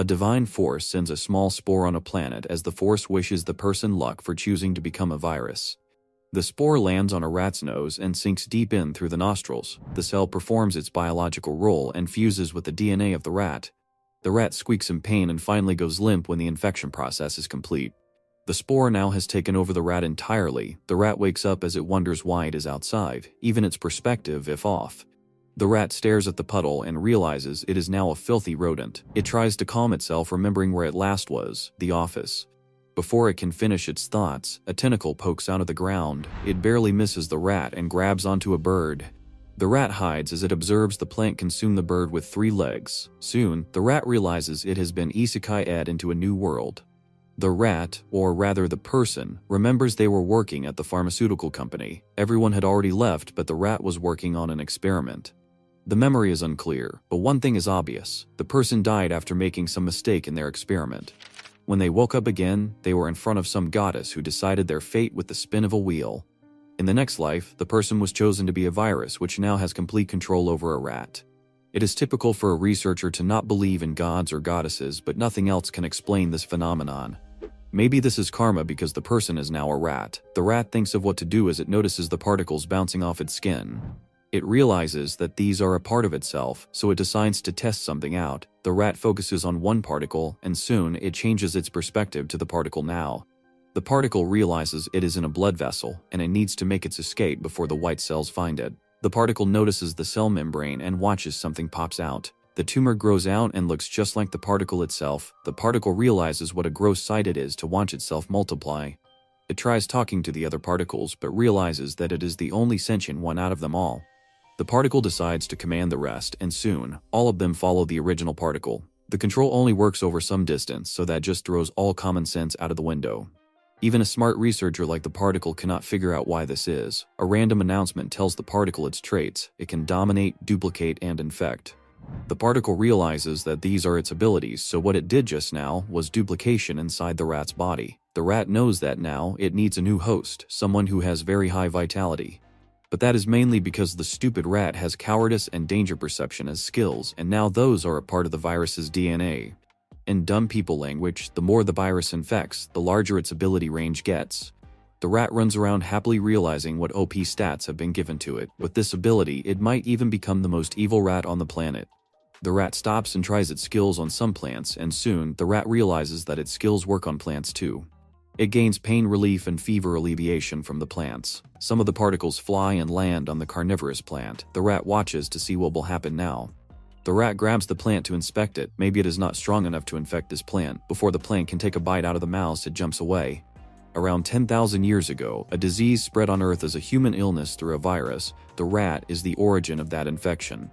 A divine force sends a small spore on a planet as the force wishes the person luck for choosing to become a virus. The spore lands on a rat's nose and sinks deep in through the nostrils. The cell performs its biological role and fuses with the DNA of the rat. The rat squeaks in pain and finally goes limp when the infection process is complete. The spore now has taken over the rat entirely. The rat wakes up as it wonders why it is outside, even its perspective if off. The rat stares at the puddle and realizes it is now a filthy rodent. It tries to calm itself, remembering where it last was, the office. Before it can finish its thoughts, a tentacle pokes out of the ground. It barely misses the rat and grabs onto a bird. The rat hides as it observes the plant consume the bird with 3 legs. Soon, the rat realizes it has been Isekai'd into a new world. The rat, or rather the person, remembers they were working at the pharmaceutical company. Everyone had already left, but the rat was working on an experiment. The memory is unclear, but one thing is obvious. The person died after making some mistake in their experiment. When they woke up again, they were in front of some goddess who decided their fate with the spin of a wheel. In the next life, the person was chosen to be a virus which now has complete control over a rat. It is typical for a researcher to not believe in gods or goddesses, but nothing else can explain this phenomenon. Maybe this is karma because the person is now a rat. The rat thinks of what to do as it notices the particles bouncing off its skin. It realizes that these are a part of itself, so it decides to test something out. The rat focuses on one particle, and soon it changes its perspective to the particle now. The particle realizes it is in a blood vessel, and it needs to make its escape before the white cells find it. The particle notices the cell membrane and watches something pops out. The tumor grows out and looks just like the particle itself. The particle realizes what a gross sight it is to watch itself multiply. It tries talking to the other particles, but realizes that it is the only sentient one out of them all. The particle decides to command the rest, and soon, all of them follow the original particle. The control only works over some distance, so that just throws all common sense out of the window. Even a smart researcher like the particle cannot figure out why this is. A random announcement tells the particle its traits. It can dominate, duplicate, and infect. The particle realizes that these are its abilities, so what it did just now was duplication inside the rat's body. The rat knows that now it needs a new host, someone who has very high vitality. But that is mainly because the stupid rat has cowardice and danger perception as skills, and now those are a part of the virus's DNA. In dumb people language, the more the virus infects, the larger its ability range gets. The rat runs around happily realizing what OP stats have been given to it. With this ability, it might even become the most evil rat on the planet. The rat stops and tries its skills on some plants, and soon, the rat realizes that its skills work on plants too. It gains pain relief and fever alleviation from the plants. Some of the particles fly and land on the carnivorous plant. The rat watches to see what will happen now. The rat grabs the plant to inspect it. Maybe it is not strong enough to infect this plant. Before the plant can take a bite out of the mouse, it jumps away. Around 10,000 years ago, a disease spread on Earth as a human illness through a virus. The rat is the origin of that infection.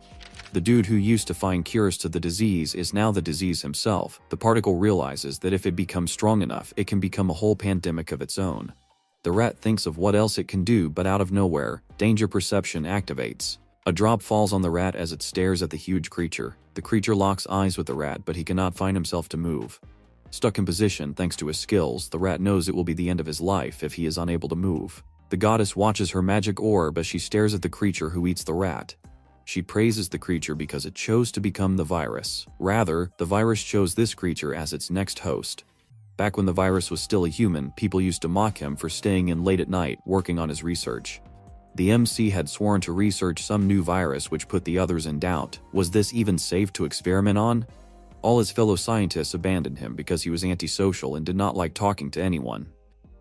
The dude who used to find cures to the disease is now the disease himself. The particle realizes that if it becomes strong enough, it can become a whole pandemic of its own. The rat thinks of what else it can do, but out of nowhere, danger perception activates. A drop falls on the rat as it stares at the huge creature. The creature locks eyes with the rat, but he cannot find himself to move. Stuck in position thanks to his skills, the rat knows it will be the end of his life if he is unable to move. The goddess watches her magic orb as she stares at the creature who eats the rat. She praises the creature because it chose to become the virus. Rather, the virus chose this creature as its next host. Back when the virus was still a human, people used to mock him for staying in late at night working on his research. The MC had sworn to research some new virus which put the others in doubt. Was this even safe to experiment on? All his fellow scientists abandoned him because he was antisocial and did not like talking to anyone.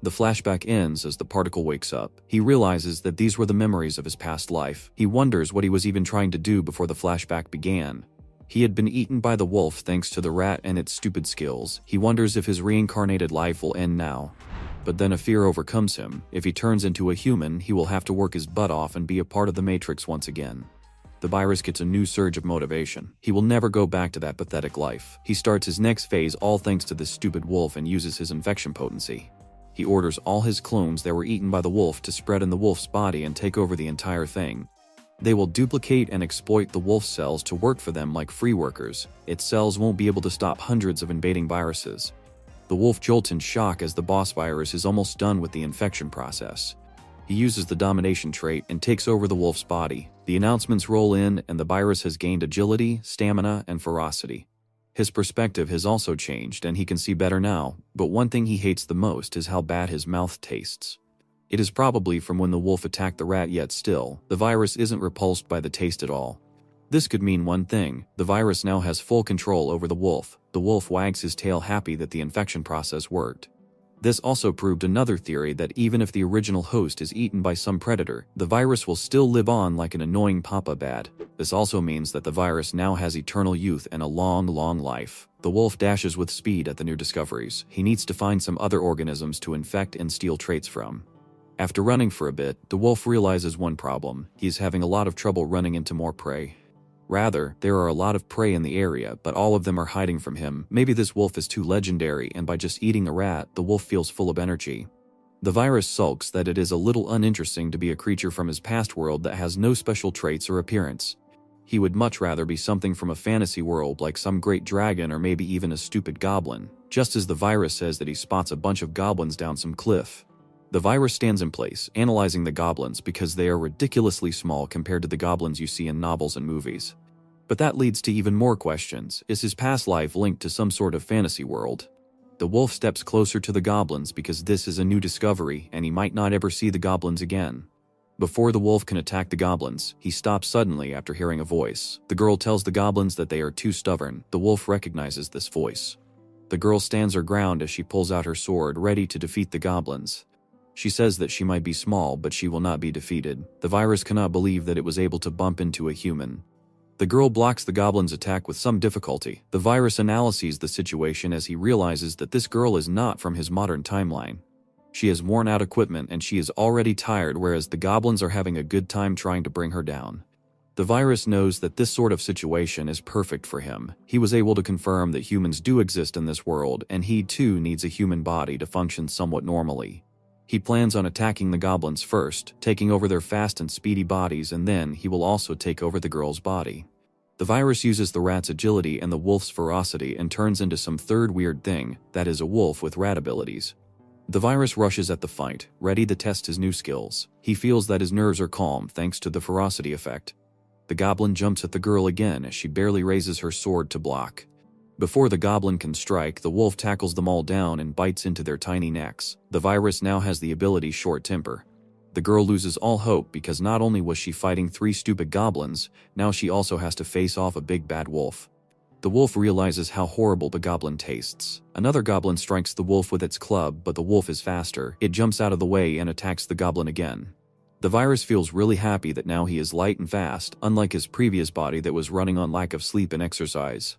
The flashback ends as the particle wakes up. He realizes that these were the memories of his past life. He wonders what he was even trying to do before the flashback began. He had been eaten by the wolf thanks to the rat and its stupid skills. He wonders if his reincarnated life will end now. But then a fear overcomes him. If he turns into a human, he will have to work his butt off and be a part of the Matrix once again. The virus gets a new surge of motivation. He will never go back to that pathetic life. He starts his next phase all thanks to this stupid wolf and uses his infection potency. He orders all his clones that were eaten by the wolf to spread in the wolf's body and take over the entire thing. They will duplicate and exploit the wolf's cells to work for them like free workers. Its cells won't be able to stop hundreds of invading viruses. The wolf jolts in shock as the boss virus is almost done with the infection process. He uses the domination trait and takes over the wolf's body. The announcements roll in and the virus has gained agility, stamina, and ferocity. His perspective has also changed and he can see better now, but one thing he hates the most is how bad his mouth tastes. It is probably from when the wolf attacked the rat, yet still, the virus isn't repulsed by the taste at all. This could mean one thing: the virus now has full control over the wolf. The wolf wags his tail happy that the infection process worked. This also proved another theory that even if the original host is eaten by some predator, the virus will still live on like an annoying papa bat. This also means that the virus now has eternal youth and a long, long life. The wolf dashes with speed at the new discoveries. He needs to find some other organisms to infect and steal traits from. After running for a bit, the wolf realizes one problem: he's having a lot of trouble running into more prey. Rather, there are a lot of prey in the area, but all of them are hiding from him. Maybe this wolf is too legendary, and by just eating a rat, the wolf feels full of energy. The virus sulks that it is a little uninteresting to be a creature from his past world that has no special traits or appearance. He would much rather be something from a fantasy world like some great dragon or maybe even a stupid goblin, just as the virus says that he spots a bunch of goblins down some cliff. The virus stands in place, analyzing the goblins because they are ridiculously small compared to the goblins you see in novels and movies. But that leads to even more questions. Is his past life linked to some sort of fantasy world? The wolf steps closer to the goblins because this is a new discovery and he might not ever see the goblins again. Before the wolf can attack the goblins, he stops suddenly after hearing a voice. The girl tells the goblins that they are too stubborn. The wolf recognizes this voice. The girl stands her ground as she pulls out her sword, ready to defeat the goblins. She says that she might be small, but she will not be defeated. The virus cannot believe that it was able to bump into a human. The girl blocks the goblin's attack with some difficulty. The virus analyzes the situation as he realizes that this girl is not from his modern timeline. She has worn out equipment and she is already tired, whereas the goblins are having a good time trying to bring her down. The virus knows that this sort of situation is perfect for him. He was able to confirm that humans do exist in this world, and he too needs a human body to function somewhat normally. He plans on attacking the goblins first, taking over their fast and speedy bodies, and then he will also take over the girl's body. The virus uses the rat's agility and the wolf's ferocity and turns into some third weird thing, that is a wolf with rat abilities. The virus rushes at the fight, ready to test his new skills. He feels that his nerves are calm thanks to the ferocity effect. The goblin jumps at the girl again as she barely raises her sword to block. Before the goblin can strike, the wolf tackles them all down and bites into their tiny necks. The virus now has the ability Short Temper. The girl loses all hope because not only was she fighting 3 stupid goblins, now she also has to face off a big bad wolf. The wolf realizes how horrible the goblin tastes. Another goblin strikes the wolf with its club, but the wolf is faster. It jumps out of the way and attacks the goblin again. The virus feels really happy that now he is light and fast, unlike his previous body that was running on lack of sleep and exercise.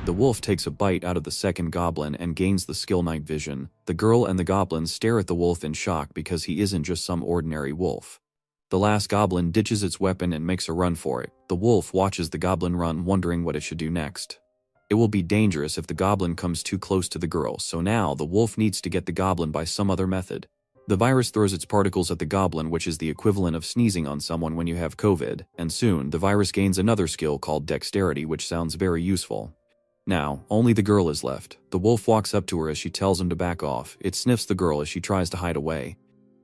The wolf takes a bite out of the second goblin and gains the skill night vision. The girl and the goblins stare at the wolf in shock because he isn't just some ordinary wolf. The last goblin ditches its weapon and makes a run for it. The wolf watches the goblin run, wondering what it should do next. It will be dangerous if the goblin comes too close to the girl, so now the wolf needs to get the goblin by some other method. The virus throws its particles at the goblin, which is the equivalent of sneezing on someone when you have COVID, and soon the virus gains another skill called dexterity, which sounds very useful. Now, only the girl is left. The wolf walks up to her as she tells him to back off. It sniffs the girl as she tries to hide away.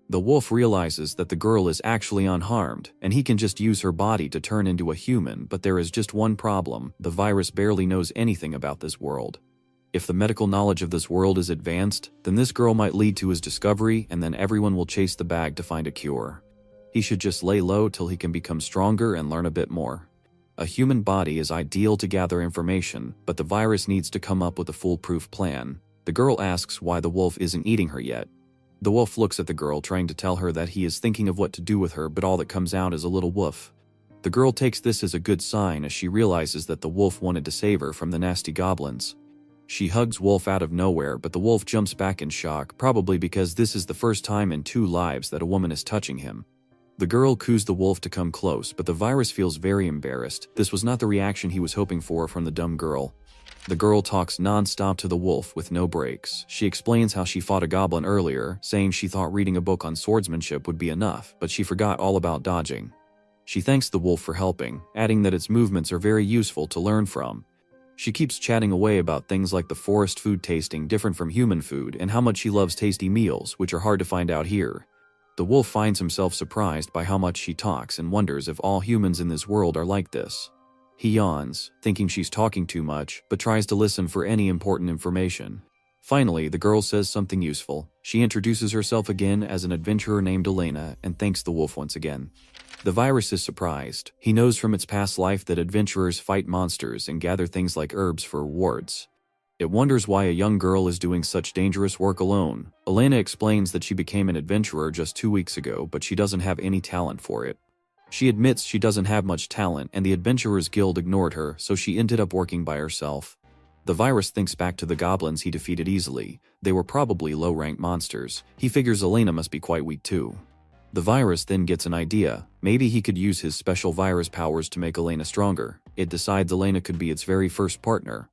The wolf realizes that the girl is actually unharmed, and he can just use her body to turn into a human, but there is just one problem: the virus barely knows anything about this world. If the medical knowledge of this world is advanced, then this girl might lead to his discovery, and then everyone will chase the bag to find a cure. He should just lay low till he can become stronger and learn a bit more. A human body is ideal to gather information, but the virus needs to come up with a foolproof plan. The girl asks why the wolf isn't eating her yet. The wolf looks at the girl, trying to tell her that he is thinking of what to do with her, but all that comes out is a little woof. The girl takes this as a good sign as she realizes that the wolf wanted to save her from the nasty goblins. She hugs Wolf out of nowhere, but the wolf jumps back in shock, probably because this is the first time in 2 lives that a woman is touching him. The girl coos the wolf to come close, but the virus feels very embarrassed. This was not the reaction he was hoping for from the dumb girl. The girl talks non-stop to the wolf with no breaks. She explains how she fought a goblin earlier, saying she thought reading a book on swordsmanship would be enough, but she forgot all about dodging. She thanks the wolf for helping, adding that its movements are very useful to learn from. She keeps chatting away about things like the forest food tasting different from human food and how much she loves tasty meals, which are hard to find out here. The wolf finds himself surprised by how much she talks and wonders if all humans in this world are like this. He yawns, thinking she's talking too much, but tries to listen for any important information. Finally, the girl says something useful. She introduces herself again as an adventurer named Elena and thanks the wolf once again. The virus is surprised. He knows from its past life that adventurers fight monsters and gather things like herbs for rewards. It wonders why a young girl is doing such dangerous work alone. Elena explains that she became an adventurer just 2 weeks ago, but she doesn't have any talent for it. She admits she doesn't have much talent and the Adventurers Guild ignored her, so she ended up working by herself. The virus thinks back to the goblins he defeated easily. They were probably low-ranked monsters. He figures Elena must be quite weak too. The virus then gets an idea. Maybe he could use his special virus powers to make Elena stronger. It decides Elena could be its very first partner.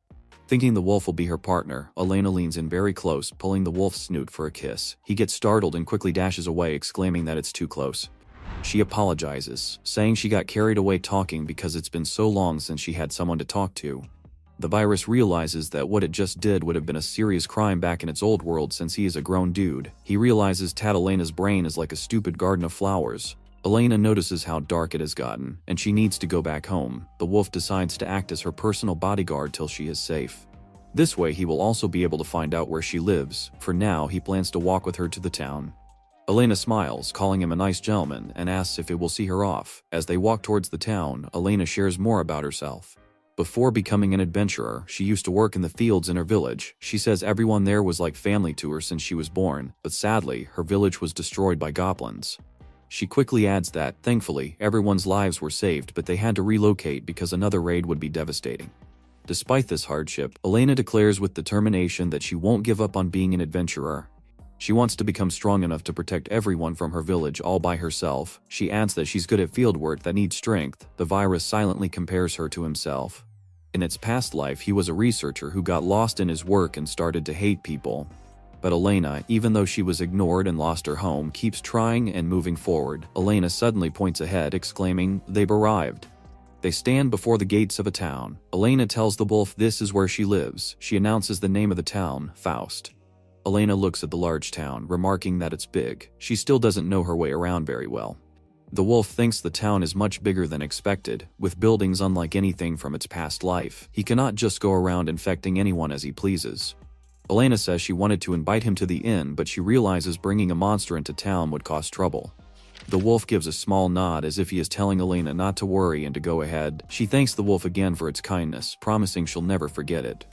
Thinking the wolf will be her partner, Elena leans in very close, pulling the wolf's snoot for a kiss. He gets startled and quickly dashes away, exclaiming that it's too close. She apologizes, saying she got carried away talking because it's been so long since she had someone to talk to. The virus realizes that what it just did would have been a serious crime back in its old world since he is a grown dude. He realizes Elena's brain is like a stupid garden of flowers. Elena notices how dark it has gotten, and she needs to go back home. The wolf decides to act as her personal bodyguard till she is safe. This way he will also be able to find out where she lives. For now, he plans to walk with her to the town. Elena smiles, calling him a nice gentleman, and asks if it will see her off. As they walk towards the town, Elena shares more about herself. Before becoming an adventurer, she used to work in the fields in her village. She says everyone there was like family to her since she was born, but sadly, her village was destroyed by goblins. She quickly adds that, thankfully, everyone's lives were saved, but they had to relocate because another raid would be devastating. Despite this hardship, Elena declares with determination that she won't give up on being an adventurer. She wants to become strong enough to protect everyone from her village all by herself. She adds that she's good at fieldwork that needs strength. The virus silently compares her to himself. In its past life, he was a researcher who got lost in his work and started to hate people. But Elena, even though she was ignored and lost her home, keeps trying and moving forward. Elena suddenly points ahead, exclaiming, "They've arrived." They stand before the gates of a town. Elena tells the wolf this is where she lives. She announces the name of the town, Faust. Elena looks at the large town, remarking that it's big. She still doesn't know her way around very well. The wolf thinks the town is much bigger than expected, with buildings unlike anything from its past life. He cannot just go around infecting anyone as he pleases. Elena says she wanted to invite him to the inn, but she realizes bringing a monster into town would cause trouble. The wolf gives a small nod as if he is telling Elena not to worry and to go ahead. She thanks the wolf again for its kindness, promising she'll never forget it.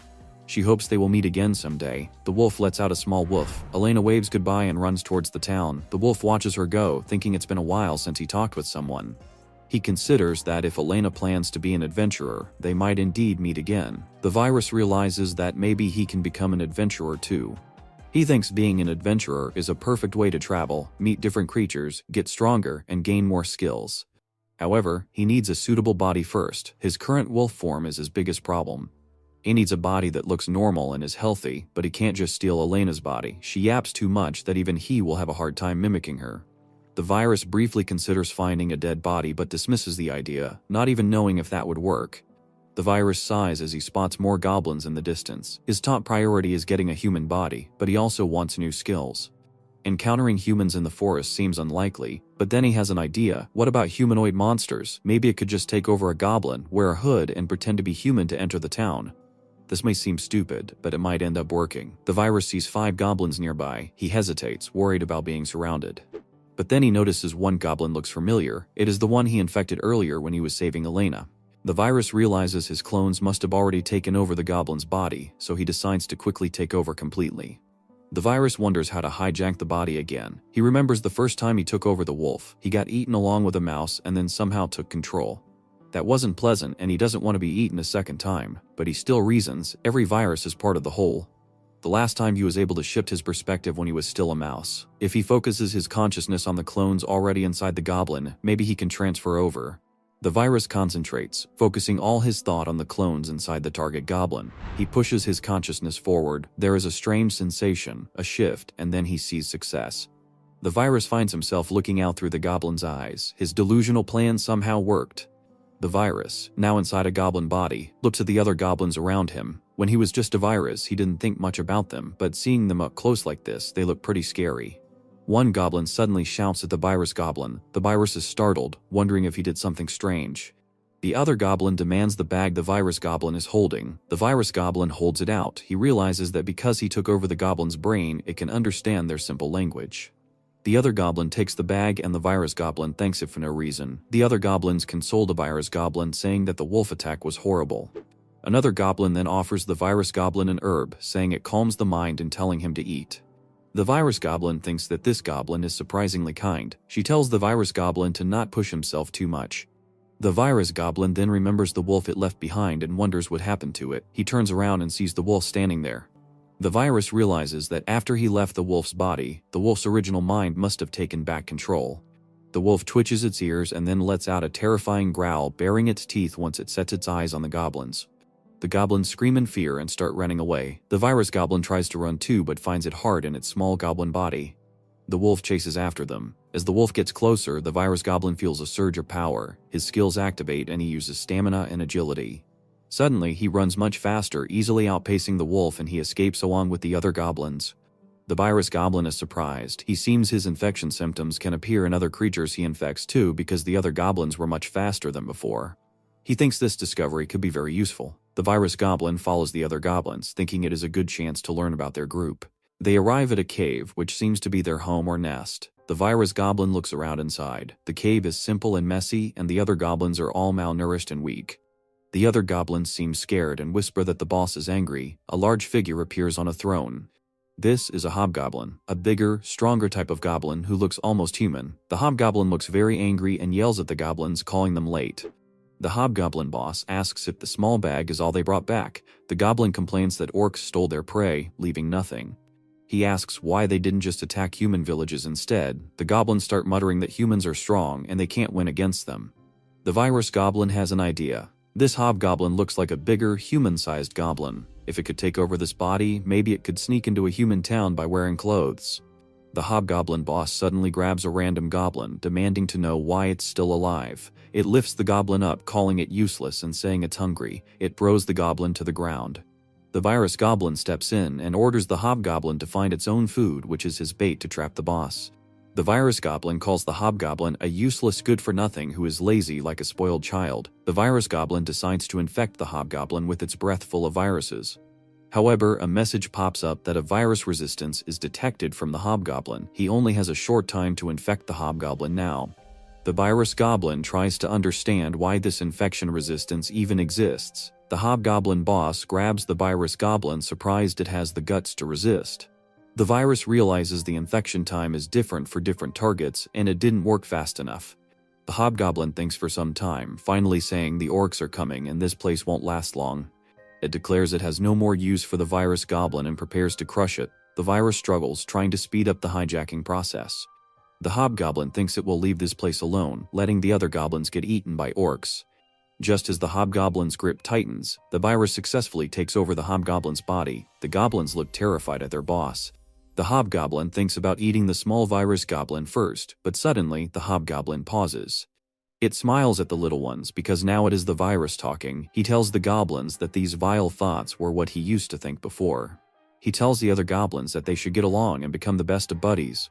She hopes they will meet again someday. The wolf lets out a small woof. Elena waves goodbye and runs towards the town. The wolf watches her go, thinking it's been a while since he talked with someone. He considers that if Elena plans to be an adventurer, they might indeed meet again. The virus realizes that maybe he can become an adventurer too. He thinks being an adventurer is a perfect way to travel, meet different creatures, get stronger, and gain more skills. However, he needs a suitable body first. His current wolf form is his biggest problem. He needs a body that looks normal and is healthy, but he can't just steal Elena's body. She yaps too much that even he will have a hard time mimicking her. The virus briefly considers finding a dead body but dismisses the idea, not even knowing if that would work. The virus sighs as he spots more goblins in the distance. His top priority is getting a human body, but he also wants new skills. Encountering humans in the forest seems unlikely, but then he has an idea. What about humanoid monsters? Maybe it could just take over a goblin, wear a hood, and pretend to be human to enter the town. This may seem stupid, but it might end up working. The virus sees 5 goblins nearby. He hesitates, worried about being surrounded. But then he notices one goblin looks familiar. It is the one he infected earlier when he was saving Elena. The virus realizes his clones must have already taken over the goblin's body, so he decides to quickly take over completely. The virus wonders how to hijack the body again. He remembers the first time he took over the wolf. He got eaten along with a mouse and then somehow took control. That wasn't pleasant, and he doesn't want to be eaten a second time, but he still reasons every virus is part of the whole. The last time he was able to shift his perspective when he was still a mouse. If he focuses his consciousness on the clones already inside the goblin, maybe he can transfer over. The virus concentrates, focusing all his thought on the clones inside the target goblin. He pushes his consciousness forward. There is a strange sensation, a shift, and then he sees success. The virus finds himself looking out through the goblin's eyes. His delusional plan somehow worked. The virus, now inside a goblin body, looks at the other goblins around him. When he was just a virus, he didn't think much about them, but seeing them up close like this, they look pretty scary. One goblin suddenly shouts at the virus goblin. The virus is startled, wondering if he did something strange. The other goblin demands the bag the virus goblin is holding. The virus goblin holds it out. He realizes that because he took over the goblin's brain, it can understand their simple language. The other goblin takes the bag and the virus goblin thanks it for no reason. The other goblins console the virus goblin, saying that the wolf attack was horrible. Another goblin then offers the virus goblin an herb, saying it calms the mind and telling him to eat. The virus goblin thinks that this goblin is surprisingly kind. She tells the virus goblin to not push himself too much. The virus goblin then remembers the wolf it left behind and wonders what happened to it. He turns around and sees the wolf standing there. The virus realizes that after he left the wolf's body, the wolf's original mind must have taken back control. The wolf twitches its ears and then lets out a terrifying growl, baring its teeth once it sets its eyes on the goblins. The goblins scream in fear and start running away. The virus goblin tries to run too but finds it hard in its small goblin body. The wolf chases after them. As the wolf gets closer, the virus goblin feels a surge of power. His skills activate and he uses stamina and agility. Suddenly, he runs much faster, easily outpacing the wolf, and he escapes along with the other goblins. The virus goblin is surprised. He seems his infection symptoms can appear in other creatures he infects too because the other goblins were much faster than before. He thinks this discovery could be very useful. The virus goblin follows the other goblins, thinking it is a good chance to learn about their group. They arrive at a cave, which seems to be their home or nest. The virus goblin looks around inside. The cave is simple and messy, and the other goblins are all malnourished and weak. The other goblins seem scared and whisper that the boss is angry. A large figure appears on a throne. This is a hobgoblin, a bigger, stronger type of goblin who looks almost human. The hobgoblin looks very angry and yells at the goblins, calling them late. The hobgoblin boss asks if the small bag is all they brought back. The goblin complains that orcs stole their prey, leaving nothing. He asks why they didn't just attack human villages instead. The goblins start muttering that humans are strong and they can't win against them. The virus goblin has an idea. This hobgoblin looks like a bigger, human-sized goblin. If it could take over this body, maybe it could sneak into a human town by wearing clothes. The hobgoblin boss suddenly grabs a random goblin, demanding to know why it's still alive. It lifts the goblin up, calling it useless and saying it's hungry. It throws the goblin to the ground. The virus goblin steps in and orders the hobgoblin to find its own food, which is his bait to trap the boss. The virus goblin calls the hobgoblin a useless good-for-nothing who is lazy like a spoiled child. The virus goblin decides to infect the hobgoblin with its breath full of viruses. However, a message pops up that a virus resistance is detected from the hobgoblin. He only has a short time to infect the hobgoblin now. The virus goblin tries to understand why this infection resistance even exists. The hobgoblin boss grabs the virus goblin, surprised it has the guts to resist. The virus realizes the infection time is different for different targets and it didn't work fast enough. The hobgoblin thinks for some time, finally saying the orcs are coming and this place won't last long. It declares it has no more use for the virus goblin and prepares to crush it. The virus struggles, trying to speed up the hijacking process. The hobgoblin thinks it will leave this place alone, letting the other goblins get eaten by orcs. Just as the hobgoblin's grip tightens, the virus successfully takes over the hobgoblin's body. The goblins look terrified at their boss. The hobgoblin thinks about eating the small virus goblin first, but suddenly the hobgoblin pauses. It smiles at the little ones because now it is the virus talking. He tells the goblins that these vile thoughts were what he used to think before. He tells the other goblins that they should get along and become the best of buddies.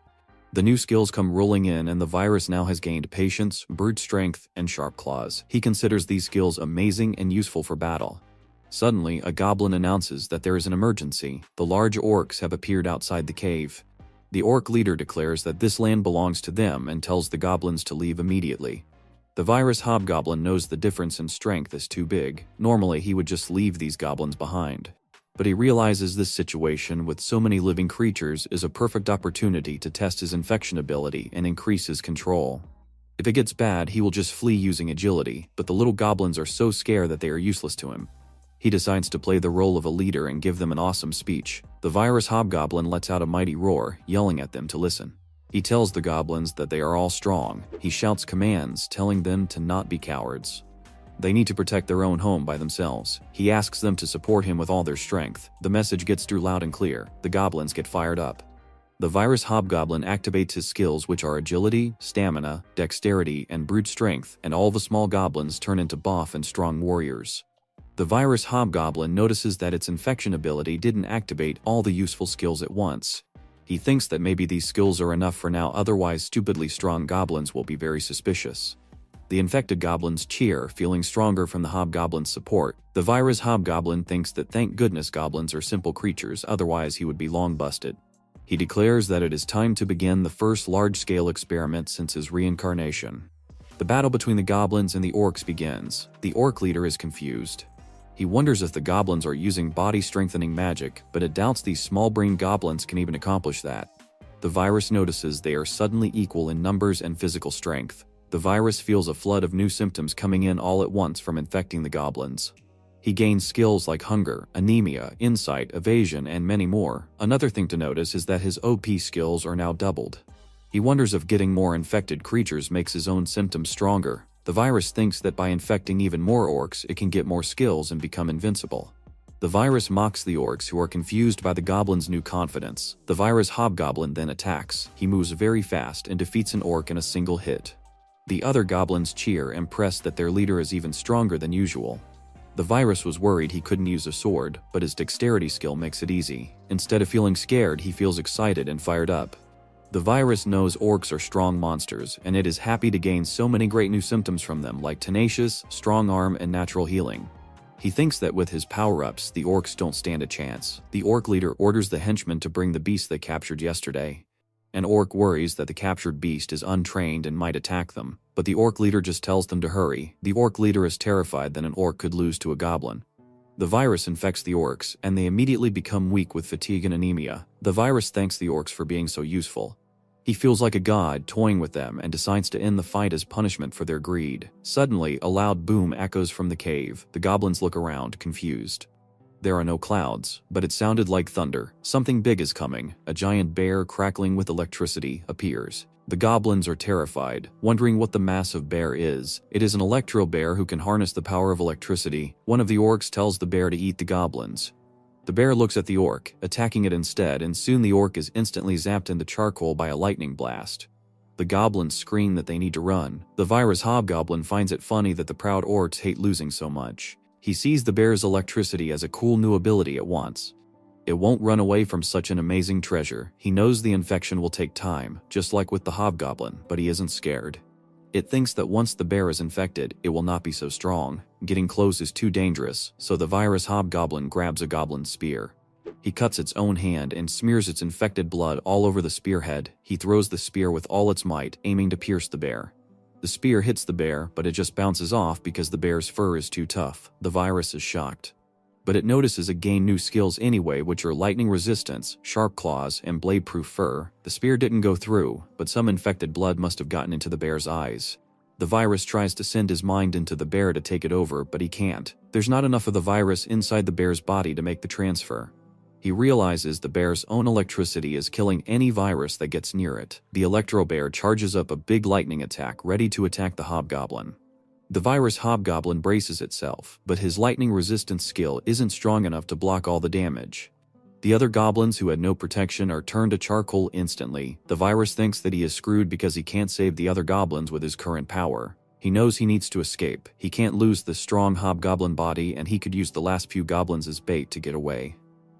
The new skills come rolling in and the virus now has gained patience, brute strength, and sharp claws. He considers these skills amazing and useful for battle. Suddenly, a goblin announces that there is an emergency. The large orcs have appeared outside the cave. The orc leader declares that this land belongs to them and tells the goblins to leave immediately. The virus hobgoblin knows the difference in strength is too big. Normally, he would just leave these goblins behind. But he realizes this situation with so many living creatures is a perfect opportunity to test his infection ability and increase his control. If it gets bad, he will just flee using agility, but the little goblins are so scared that they are useless to him. He decides to play the role of a leader and give them an awesome speech. The virus hobgoblin lets out a mighty roar, yelling at them to listen. He tells the goblins that they are all strong. He shouts commands, telling them to not be cowards. They need to protect their own home by themselves. He asks them to support him with all their strength. The message gets through loud and clear. The goblins get fired up. The virus hobgoblin activates his skills, which are agility, stamina, dexterity, and brute strength, and all the small goblins turn into buff and strong warriors. The virus hobgoblin notices that its infection ability didn't activate all the useful skills at once. He thinks that maybe these skills are enough for now, otherwise stupidly strong goblins will be very suspicious. The infected goblins cheer, feeling stronger from the hobgoblin's support. The virus hobgoblin thinks that thank goodness goblins are simple creatures, otherwise he would be long busted. He declares that it is time to begin the first large-scale experiment since his reincarnation. The battle between the goblins and the orcs begins. The orc leader is confused. He wonders if the goblins are using body-strengthening magic, but it doubts these small-brained goblins can even accomplish that. The virus notices they are suddenly equal in numbers and physical strength. The virus feels a flood of new symptoms coming in all at once from infecting the goblins. He gains skills like hunger, anemia, insight, evasion, and many more. Another thing to notice is that his OP skills are now doubled. He wonders if getting more infected creatures makes his own symptoms stronger. The virus thinks that by infecting even more orcs, it can get more skills and become invincible. The virus mocks the orcs, who are confused by the goblin's new confidence. The virus hobgoblin then attacks. He moves very fast and defeats an orc in a single hit. The other goblins cheer, impressed that their leader is even stronger than usual. The virus was worried he couldn't use a sword, but his dexterity skill makes it easy. Instead of feeling scared, he feels excited and fired up. The virus knows orcs are strong monsters, and it is happy to gain so many great new symptoms from them, like tenacious, strong arm, and natural healing. He thinks that with his power-ups, the orcs don't stand a chance. The orc leader orders the henchmen to bring the beast they captured yesterday. An orc worries that the captured beast is untrained and might attack them, but the orc leader just tells them to hurry. The orc leader is terrified that an orc could lose to a goblin. The virus infects the orcs, and they immediately become weak with fatigue and anemia. The virus thanks the orcs for being so useful. He feels like a god toying with them and decides to end the fight as punishment for their greed. Suddenly, a loud boom echoes from the cave. The goblins look around, confused. There are no clouds, but it sounded like thunder. Something big is coming. A giant bear crackling with electricity appears. The goblins are terrified, wondering what the massive bear is. It is an electro bear who can harness the power of electricity. One of the orcs tells the bear to eat the goblins. The bear looks at the orc, attacking it instead, and soon the orc is instantly zapped into charcoal by a lightning blast. The goblins scream that they need to run. The virus hobgoblin finds it funny that the proud orcs hate losing so much. He sees the bear's electricity as a cool new ability it wants. It won't run away from such an amazing treasure. He knows the infection will take time, just like with the hobgoblin, but he isn't scared. It thinks that once the bear is infected, it will not be so strong. Getting close is too dangerous, so the virus hobgoblin grabs a goblin's spear. He cuts its own hand and smears its infected blood all over the spearhead. He throws the spear with all its might, aiming to pierce the bear. The spear hits the bear, but it just bounces off because the bear's fur is too tough. The virus is shocked. But it notices it gained new skills anyway, which are lightning resistance, sharp claws, and blade-proof fur. The spear didn't go through, but some infected blood must have gotten into the bear's eyes. The virus tries to send his mind into the bear to take it over, but he can't. There's not enough of the virus inside the bear's body to make the transfer. He realizes the bear's own electricity is killing any virus that gets near it. The electro bear charges up a big lightning attack, ready to attack the hobgoblin. The virus hobgoblin braces itself, but his lightning resistance skill isn't strong enough to block all the damage. The other goblins who had no protection are turned to charcoal instantly. The virus thinks that he is screwed because he can't save the other goblins with his current power. He knows he needs to escape. He can't lose the strong hobgoblin body, and he could use the last few goblins as bait to get away.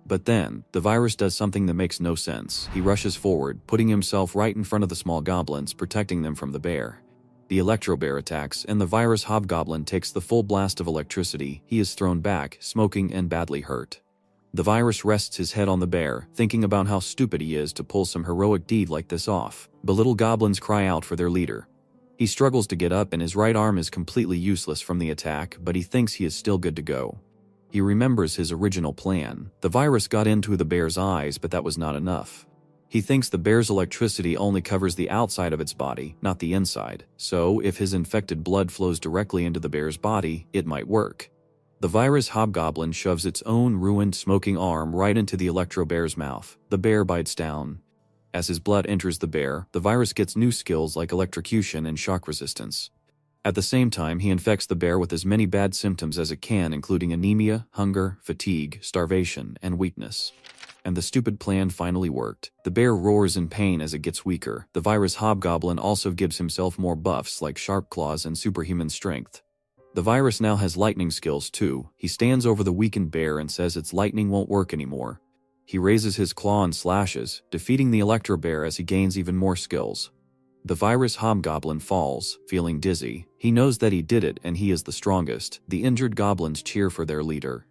But then, the virus does something that makes no sense. He rushes forward, putting himself right in front of the small goblins, protecting them from the bear. The electro bear attacks, and the virus hobgoblin takes the full blast of electricity. He is thrown back, smoking and badly hurt. The virus rests his head on the bear, thinking about how stupid he is to pull some heroic deed like this off. The little goblins cry out for their leader. He struggles to get up, and his right arm is completely useless from the attack, but he thinks he is still good to go. He remembers his original plan. The virus got into the bear's eyes, but that was not enough. He thinks the bear's electricity only covers the outside of its body, not the inside. So, if his infected blood flows directly into the bear's body, it might work. The virus hobgoblin shoves its own ruined, smoking arm right into the electro bear's mouth. The bear bites down. As his blood enters the bear, the virus gets new skills like electrocution and shock resistance. At the same time, he infects the bear with as many bad symptoms as it can, including anemia, hunger, fatigue, starvation, and weakness. And the stupid plan finally worked. The bear roars in pain as it gets weaker. The virus hobgoblin also gives himself more buffs like sharp claws and superhuman strength. The virus now has lightning skills too. He stands over the weakened bear and says its lightning won't work anymore. He raises his claw and slashes, defeating the electro bear as he gains even more skills. The virus hobgoblin falls, feeling dizzy. He knows that he did it and he is the strongest. The injured goblins cheer for their leader.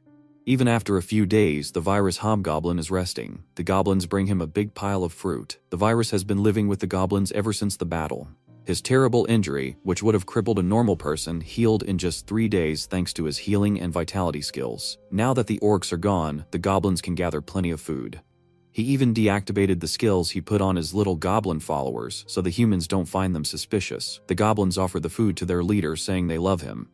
Even after a few days, the virus hobgoblin is resting. The goblins bring him a big pile of fruit. The virus has been living with the goblins ever since the battle. His terrible injury, which would have crippled a normal person, healed in just 3 days thanks to his healing and vitality skills. Now that the orcs are gone, the goblins can gather plenty of food. He even deactivated the skills he put on his little goblin followers so the humans don't find them suspicious. The goblins offer the food to their leader, saying they love him.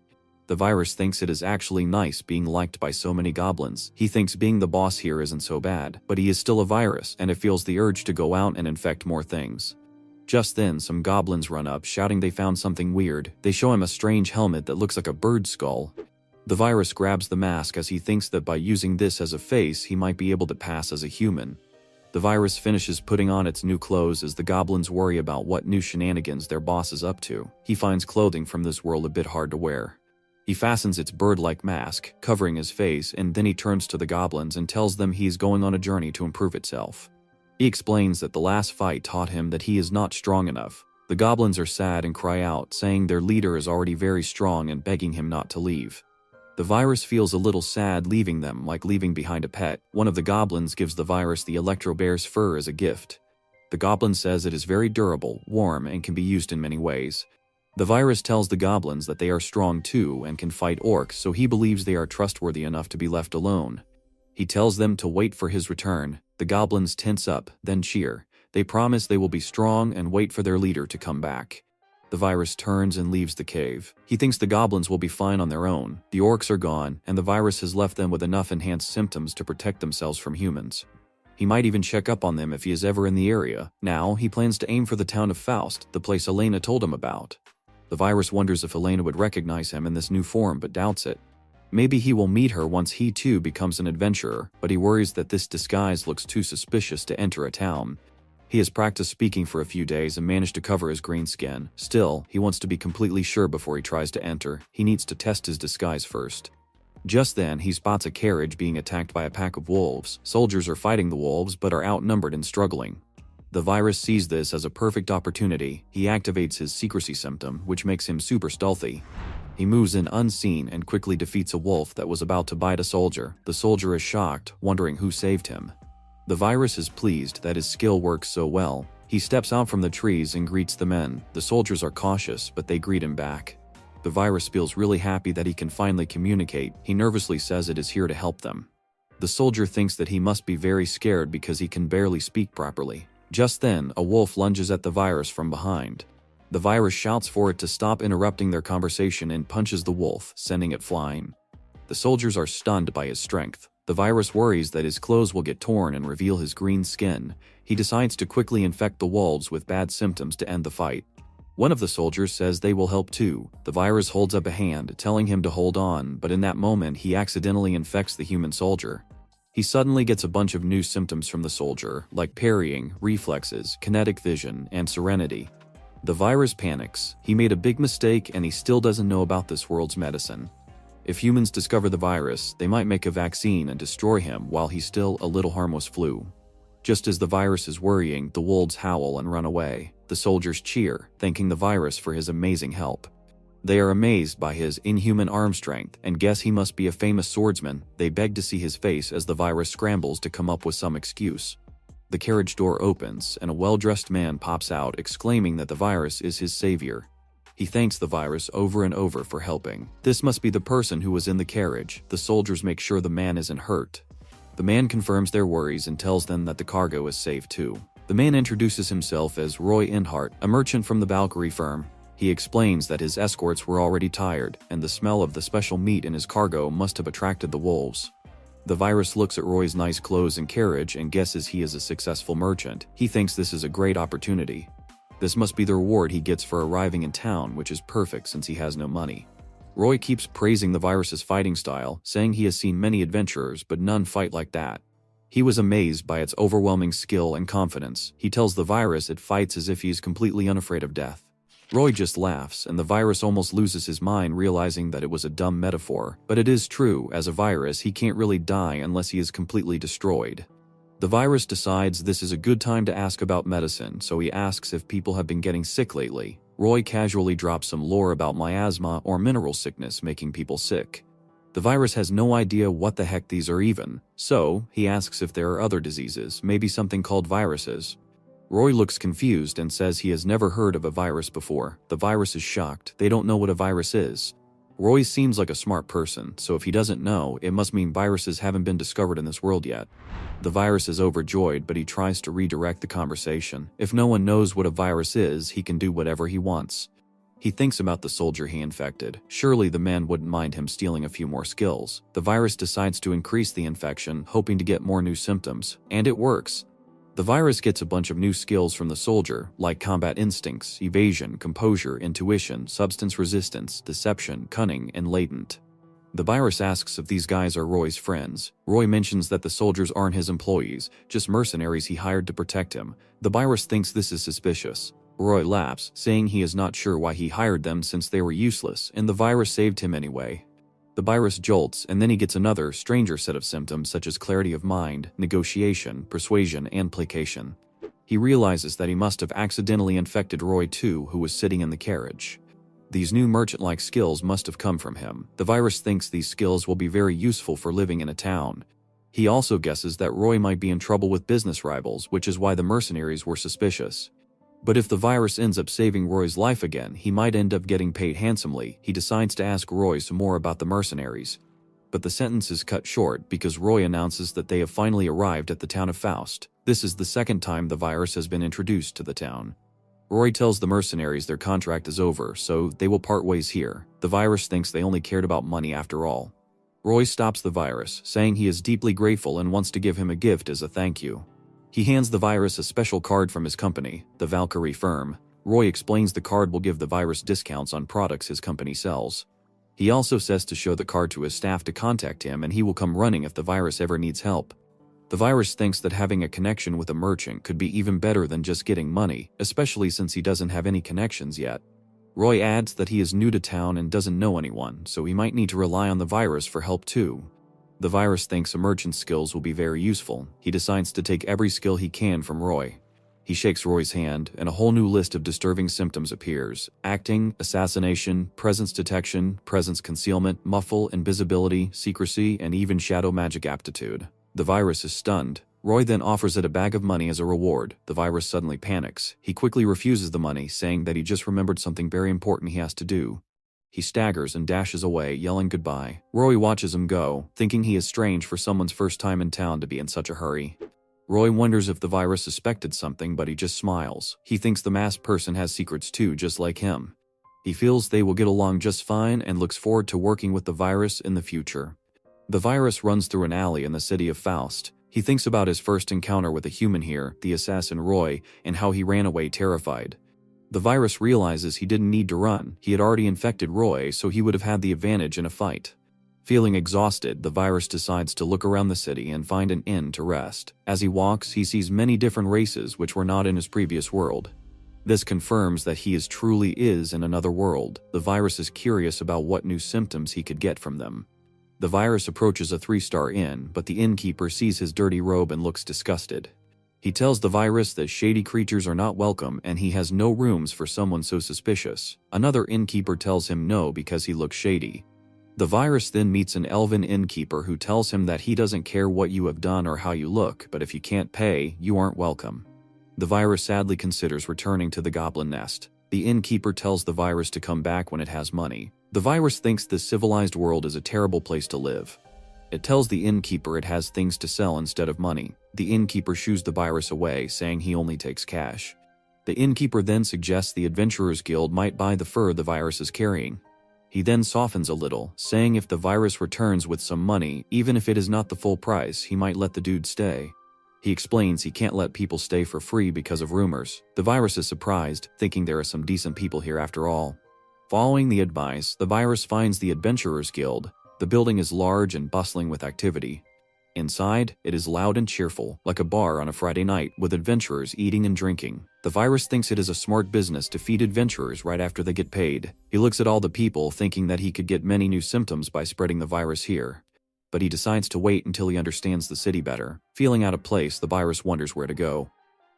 The virus thinks it is actually nice being liked by so many goblins. He thinks being the boss here isn't so bad, but he is still a virus and it feels the urge to go out and infect more things. Just then, some goblins run up, shouting they found something weird. They show him a strange helmet that looks like a bird skull. The virus grabs the mask as he thinks that by using this as a face, he might be able to pass as a human. The virus finishes putting on its new clothes as the goblins worry about what new shenanigans their boss is up to. He finds clothing from this world a bit hard to wear. He fastens its bird-like mask, covering his face, and then he turns to the goblins and tells them he is going on a journey to improve itself. He explains that the last fight taught him that he is not strong enough. The goblins are sad and cry out, saying their leader is already very strong and begging him not to leave. The virus feels a little sad leaving them, like leaving behind a pet. One of the goblins gives the virus the electro bear's fur as a gift. The goblin says it is very durable, warm, and can be used in many ways. The virus tells the goblins that they are strong too and can fight orcs, so he believes they are trustworthy enough to be left alone. He tells them to wait for his return. The goblins tense up, then cheer. They promise they will be strong and wait for their leader to come back. The virus turns and leaves the cave. He thinks the goblins will be fine on their own. The orcs are gone, and the virus has left them with enough enhanced symptoms to protect themselves from humans. He might even check up on them if he is ever in the area. Now, he plans to aim for the town of Faust, the place Elena told him about. The virus wonders if Elena would recognize him in this new form, but doubts it. Maybe he will meet her once he too becomes an adventurer, but he worries that this disguise looks too suspicious to enter a town. He has practiced speaking for a few days and managed to cover his green skin. Still, he wants to be completely sure before he tries to enter. He needs to test his disguise first. Just then, he spots a carriage being attacked by a pack of wolves. Soldiers are fighting the wolves but are outnumbered and struggling. The virus sees this as a perfect opportunity. He activates his secrecy symptom, which makes him super stealthy. He moves in unseen and quickly defeats a wolf that was about to bite a soldier. The soldier is shocked, wondering who saved him. The virus is pleased that his skill works so well. He steps out from the trees and greets the men. The soldiers are cautious, but they greet him back. The virus feels really happy that he can finally communicate. He nervously says it is here to help them. The soldier thinks that he must be very scared because he can barely speak properly. Just then, a wolf lunges at the virus from behind. The virus shouts for it to stop interrupting their conversation and punches the wolf, sending it flying. The soldiers are stunned by his strength. The virus worries that his clothes will get torn and reveal his green skin. He decides to quickly infect the wolves with bad symptoms to end the fight. One of the soldiers says they will help too. The virus holds up a hand, telling him to hold on, but in that moment he accidentally infects the human soldier. He suddenly gets a bunch of new symptoms from the soldier, like parrying, reflexes, kinetic vision, and serenity. The virus panics. He made a big mistake and he still doesn't know about this world's medicine. If humans discover the virus, they might make a vaccine and destroy him while he's still a little harmless flu. Just as the virus is worrying, the wolves howl and run away. The soldiers cheer, thanking the virus for his amazing help. They are amazed by his inhuman arm strength and guess he must be a famous swordsman. They beg to see his face as the virus scrambles to come up with some excuse. The carriage door opens and a well-dressed man pops out, exclaiming that the virus is his savior. He thanks the virus over and over for helping. This must be the person who was in the carriage. The soldiers make sure the man isn't hurt. The man confirms their worries and tells them that the cargo is safe too. The man introduces himself as Roy Inhart, a merchant from the Valkyrie firm. He explains that his escorts were already tired, and the smell of the special meat in his cargo must have attracted the wolves. The virus looks at Roy's nice clothes and carriage and guesses he is a successful merchant. He thinks this is a great opportunity. This must be the reward he gets for arriving in town, which is perfect since he has no money. Roy keeps praising the virus's fighting style, saying he has seen many adventurers but none fight like that. He was amazed by its overwhelming skill and confidence. He tells the virus it fights as if he is completely unafraid of death. Roy just laughs, and the virus almost loses his mind, realizing that it was a dumb metaphor. But it is true, as a virus he can't really die unless he is completely destroyed. The virus decides this is a good time to ask about medicine, so he asks if people have been getting sick lately. Roy casually drops some lore about miasma or mineral sickness making people sick. The virus has no idea what the heck these are even, so he asks if there are other diseases, maybe something called viruses. Roy looks confused and says he has never heard of a virus before. The virus is shocked. They don't know what a virus is. Roy seems like a smart person, so if he doesn't know, it must mean viruses haven't been discovered in this world yet. The virus is overjoyed, but he tries to redirect the conversation. If no one knows what a virus is, he can do whatever he wants. He thinks about the soldier he infected. Surely the man wouldn't mind him stealing a few more skills. The virus decides to increase the infection, hoping to get more new symptoms. And it works. The virus gets a bunch of new skills from the soldier, like combat instincts, evasion, composure, intuition, substance resistance, deception, cunning, and latent. The virus asks if these guys are Roy's friends. Roy mentions that the soldiers aren't his employees, just mercenaries he hired to protect him. The virus thinks this is suspicious. Roy laughs, saying he is not sure why he hired them since they were useless, and the virus saved him anyway. The virus jolts, and then he gets another, stranger set of symptoms such as clarity of mind, negotiation, persuasion, and placation. He realizes that he must have accidentally infected Roy too, who was sitting in the carriage. These new merchant-like skills must have come from him. The virus thinks these skills will be very useful for living in a town. He also guesses that Roy might be in trouble with business rivals, which is why the mercenaries were suspicious. But if the virus ends up saving Roy's life again, he might end up getting paid handsomely. He decides to ask Roy some more about the mercenaries. But the sentence is cut short because Roy announces that they have finally arrived at the town of Faust. This is the second time the virus has been introduced to the town. Roy tells the mercenaries their contract is over, so they will part ways here. The virus thinks they only cared about money after all. Roy stops the virus, saying he is deeply grateful and wants to give him a gift as a thank you. He hands the virus a special card from his company, the Valkyrie firm. Roy explains the card will give the virus discounts on products his company sells. He also says to show the card to his staff to contact him and he will come running if the virus ever needs help. The virus thinks that having a connection with a merchant could be even better than just getting money, especially since he doesn't have any connections yet. Roy adds that he is new to town and doesn't know anyone, so he might need to rely on the virus for help too. The virus thinks a merchant's skills will be very useful. He decides to take every skill he can from Roy. He shakes Roy's hand, and a whole new list of disturbing symptoms appears: acting, assassination, presence detection, presence concealment, muffle, invisibility, secrecy, and even shadow magic aptitude. The virus is stunned. Roy then offers it a bag of money as a reward. The virus suddenly panics. He quickly refuses the money, saying that he just remembered something very important he has to do. He staggers and dashes away, yelling goodbye. Roy watches him go, thinking he is strange for someone's first time in town to be in such a hurry. Roy wonders if the virus suspected something, but he just smiles. He thinks the masked person has secrets too, just like him. He feels they will get along just fine and looks forward to working with the virus in the future. The virus runs through an alley in the city of Faust. He thinks about his first encounter with a human here, the assassin Roy, and how he ran away terrified. The virus realizes he didn't need to run. He had already infected Roy, so he would have had the advantage in a fight. Feeling exhausted, the virus decides to look around the city and find an inn to rest. As he walks, he sees many different races which were not in his previous world. This confirms that he truly is in another world. The virus is curious about what new symptoms he could get from them. The virus approaches a 3-star inn, but the innkeeper sees his dirty robe and looks disgusted. He tells the virus that shady creatures are not welcome and he has no rooms for someone so suspicious. Another innkeeper tells him no because he looks shady. The virus then meets an elven innkeeper who tells him that he doesn't care what you have done or how you look, but if you can't pay, you aren't welcome. The virus sadly considers returning to the Goblin nest. The innkeeper tells the virus to come back when it has money. The virus thinks this civilized world is a terrible place to live. It tells the innkeeper it has things to sell instead of money. The innkeeper shoos the virus away, saying he only takes cash. The innkeeper then suggests the Adventurers Guild might buy the fur the virus is carrying. He then softens a little, saying if the virus returns with some money, even if it is not the full price, he might let the dude stay. He explains he can't let people stay for free because of rumors. The virus is surprised, thinking there are some decent people here after all. Following the advice, the virus finds the Adventurers Guild. The building is large and bustling with activity. Inside, it is loud and cheerful, like a bar on a Friday night, with adventurers eating and drinking. The virus thinks it is a smart business to feed adventurers right after they get paid. He looks at all the people, thinking that he could get many new symptoms by spreading the virus here. but he decides to wait until he understands the city better. Feeling out of place, the virus wonders where to go.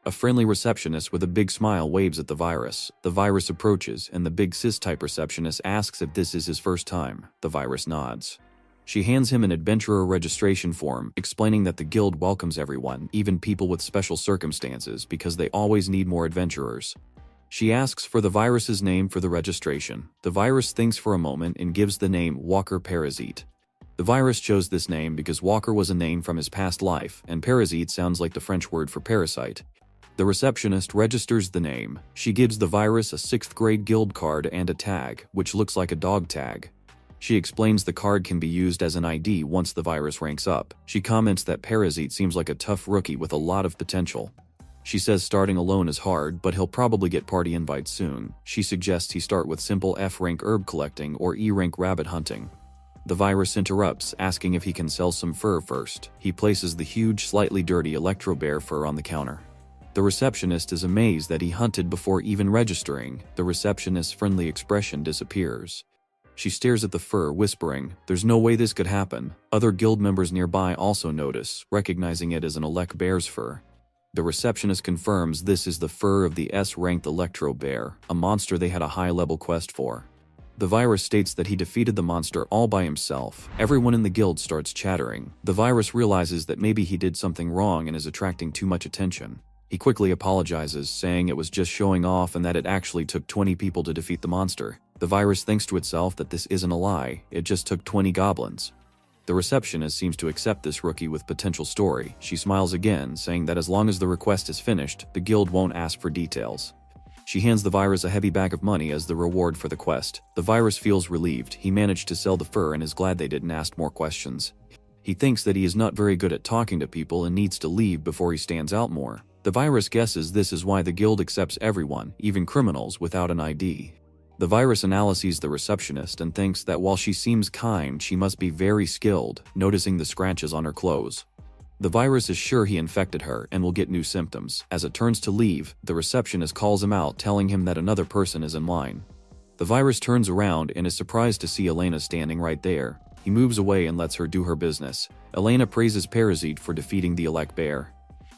A friendly receptionist with a big smile waves at the virus. The virus approaches, and the big cis-type receptionist asks if this is his first time. The virus nods. She hands him an adventurer registration form, explaining that the guild welcomes everyone, even people with special circumstances, because they always need more adventurers. She asks for the virus's name for the registration. The virus thinks for a moment and gives the name Walker Parasite. The virus chose this name because Walker was a name from his past life, and parasite sounds like the French word for parasite. The receptionist registers the name. She gives the virus a 6th grade guild card and a tag, which looks like a dog tag. She explains the card can be used as an ID once the virus ranks up. She comments that Parasite seems like a tough rookie with a lot of potential. She says starting alone is hard, but he'll probably get party invites soon. She suggests he start with simple F-rank herb collecting or E-rank rabbit hunting. The virus interrupts, asking if he can sell some fur first. He places the huge, slightly dirty Electro Bear fur on the counter. The receptionist is amazed that he hunted before even registering. The receptionist's friendly expression disappears. She stares at the fur, whispering, "There's no way this could happen." Other guild members nearby also notice, recognizing it as an Elec Bear's fur. The receptionist confirms this is the fur of the S-ranked Electro Bear, a monster they had a high-level quest for. The virus states that he defeated the monster all by himself. Everyone in the guild starts chattering. The virus realizes that maybe he did something wrong and is attracting too much attention. He quickly apologizes, saying it was just showing off and that it actually took 20 people to defeat the monster. The virus thinks to itself that this isn't a lie, it just took 20 goblins. The receptionist seems to accept this rookie with potential story. She smiles again, saying that as long as the request is finished, the guild won't ask for details. She hands the virus a heavy bag of money as the reward for the quest. The virus feels relieved. He managed to sell the fur and is glad they didn't ask more questions. He thinks that he is not very good at talking to people and needs to leave before he stands out more. The virus guesses this is why the guild accepts everyone, even criminals, without an ID. The virus analyzes the receptionist and thinks that while she seems kind, she must be very skilled, noticing the scratches on her clothes. The virus is sure he infected her and will get new symptoms. As it turns to leave, the receptionist calls him out, telling him that another person is in line. The virus turns around and is surprised to see Elena standing right there. He moves away and lets her do her business. Elena praises Parasite for defeating the Elec Bear.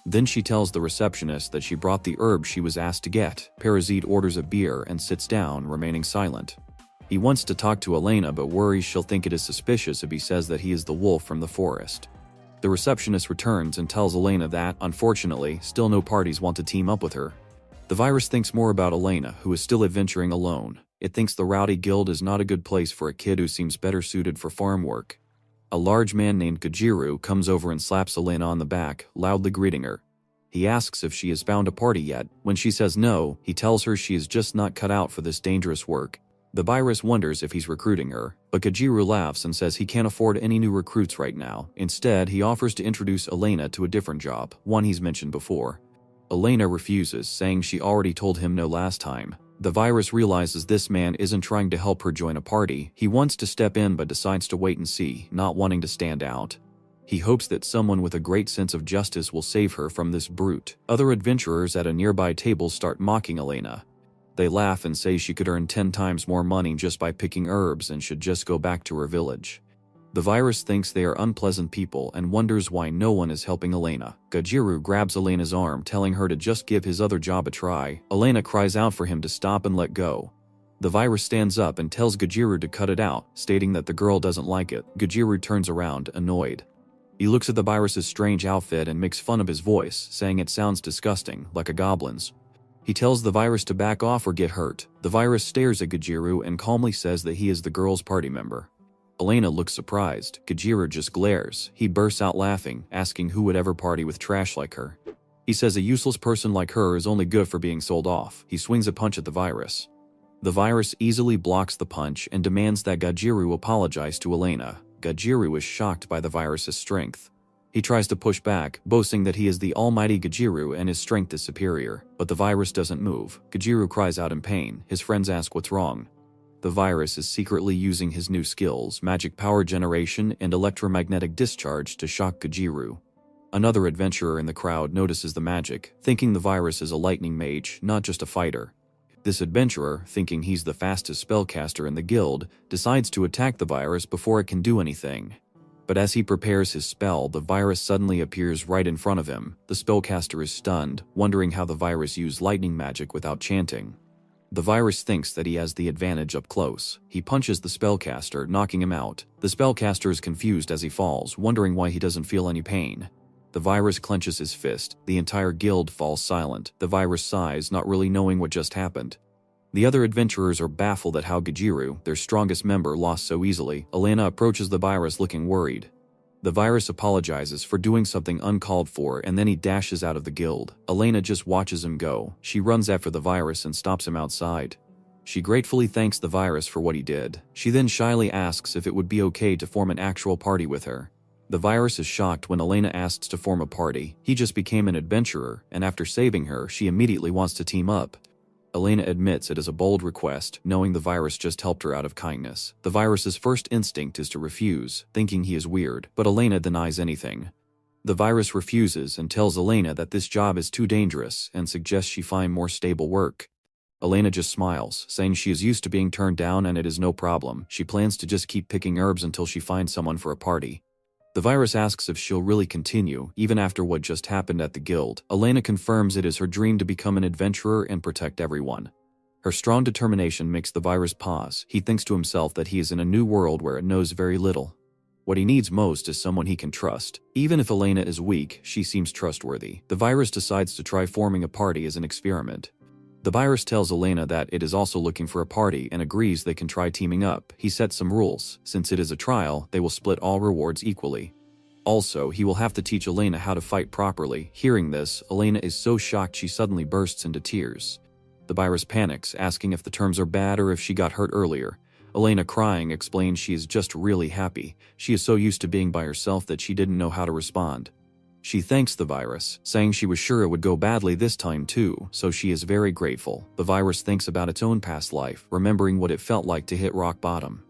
Then she tells the receptionist that she brought the herb she was asked to get. Parasite orders a beer and sits down, remaining silent. He wants to talk to Elena but worries she'll think it is suspicious if he says that he is the wolf from the forest. The receptionist returns and tells Elena that, unfortunately, still no parties want to team up with her. The virus thinks more about Elena, who is still adventuring alone. It thinks the rowdy guild is not a good place for a kid who seems better suited for farm work. A large man named Gajiru comes over and slaps Elena on the back, loudly greeting her. He asks if she has found a party yet. When she says no, he tells her she is just not cut out for this dangerous work. The virus wonders if he's recruiting her, but Gajiru laughs and says he can't afford any new recruits right now. Instead, he offers to introduce Elena to a different job, one he's mentioned before. Elena refuses, saying she already told him no last time. The virus realizes this man isn't trying to help her join a party. He wants to step in but decides to wait and see, not wanting to stand out. He hopes that someone with a great sense of justice will save her from this brute. Other adventurers at a nearby table start mocking Elena. They laugh and say she could earn 10 times more money just by picking herbs and should just go back to her village. The virus thinks they are unpleasant people and wonders why no one is helping Elena. Gajiru grabs Elena's arm, telling her to just give his other job a try. Elena cries out for him to stop and let go. The virus stands up and tells Gajiru to cut it out, stating that the girl doesn't like it. Gajiru turns around, annoyed. He looks at the virus's strange outfit and makes fun of his voice, saying it sounds disgusting, like a goblin's. He tells the virus to back off or get hurt. The virus stares at Gajiru and calmly says that he is the girl's party member. Elena looks surprised. Gajiru just glares. He bursts out laughing, asking who would ever party with trash like her. He says a useless person like her is only good for being sold off. He swings a punch at the virus. The virus easily blocks the punch and demands that Gajiru apologize to Elena. Gajiru is shocked by the virus's strength. He tries to push back, boasting that he is the almighty Gajiru and his strength is superior, but the virus doesn't move. Gajiru cries out in pain. His friends ask what's wrong. The virus is secretly using his new skills, magic power generation and electromagnetic discharge, to shock Gajiru. Another adventurer in the crowd notices the magic, thinking the virus is a lightning mage, not just a fighter. This adventurer, thinking he's the fastest spellcaster in the guild, decides to attack the virus before it can do anything. But as he prepares his spell, the virus suddenly appears right in front of him. The spellcaster is stunned, wondering how the virus used lightning magic without chanting. The virus thinks that he has the advantage up close. He punches the spellcaster, knocking him out. The spellcaster is confused as he falls, wondering why he doesn't feel any pain. The virus clenches his fist. The entire guild falls silent. The virus sighs, not really knowing what just happened. The other adventurers are baffled at how Gajiru, their strongest member, lost so easily. Elena approaches the virus looking worried. The virus apologizes for doing something uncalled for, and then he dashes out of the guild. Elena just watches him go. She runs after the virus and stops him outside. She gratefully thanks the virus for what he did. She then shyly asks if it would be okay to form an actual party with her. The virus is shocked when Elena asks to form a party. He just became an adventurer, and after saving her, she immediately wants to team up. Elena admits it is a bold request, knowing the virus just helped her out of kindness. The virus's first instinct is to refuse, thinking he is weird, but Elena denies anything. The virus refuses and tells Elena that this job is too dangerous and suggests she find more stable work. Elena just smiles, saying she is used to being turned down and it is no problem. She plans to just keep picking herbs until she finds someone for a party. The virus asks if she'll really continue, even after what just happened at the guild. Elena confirms it is her dream to become an adventurer and protect everyone. Her strong determination makes the virus pause. He thinks to himself that he is in a new world where it knows very little. What he needs most is someone he can trust. Even if Elena is weak, she seems trustworthy. The virus decides to try forming a party as an experiment. The virus tells Elena that it is also looking for a party and agrees they can try teaming up. He sets some rules. Since it is a trial, they will split all rewards equally. Also, he will have to teach Elena how to fight properly. Hearing this, Elena is so shocked she suddenly bursts into tears. The virus panics, asking if the terms are bad or if she got hurt earlier. Elena, crying, explains she is just really happy. She is so used to being by herself that she didn't know how to respond. She thanks the virus, saying she was sure it would go badly this time too, so she is very grateful. The virus thinks about its own past life, remembering what it felt like to hit rock bottom.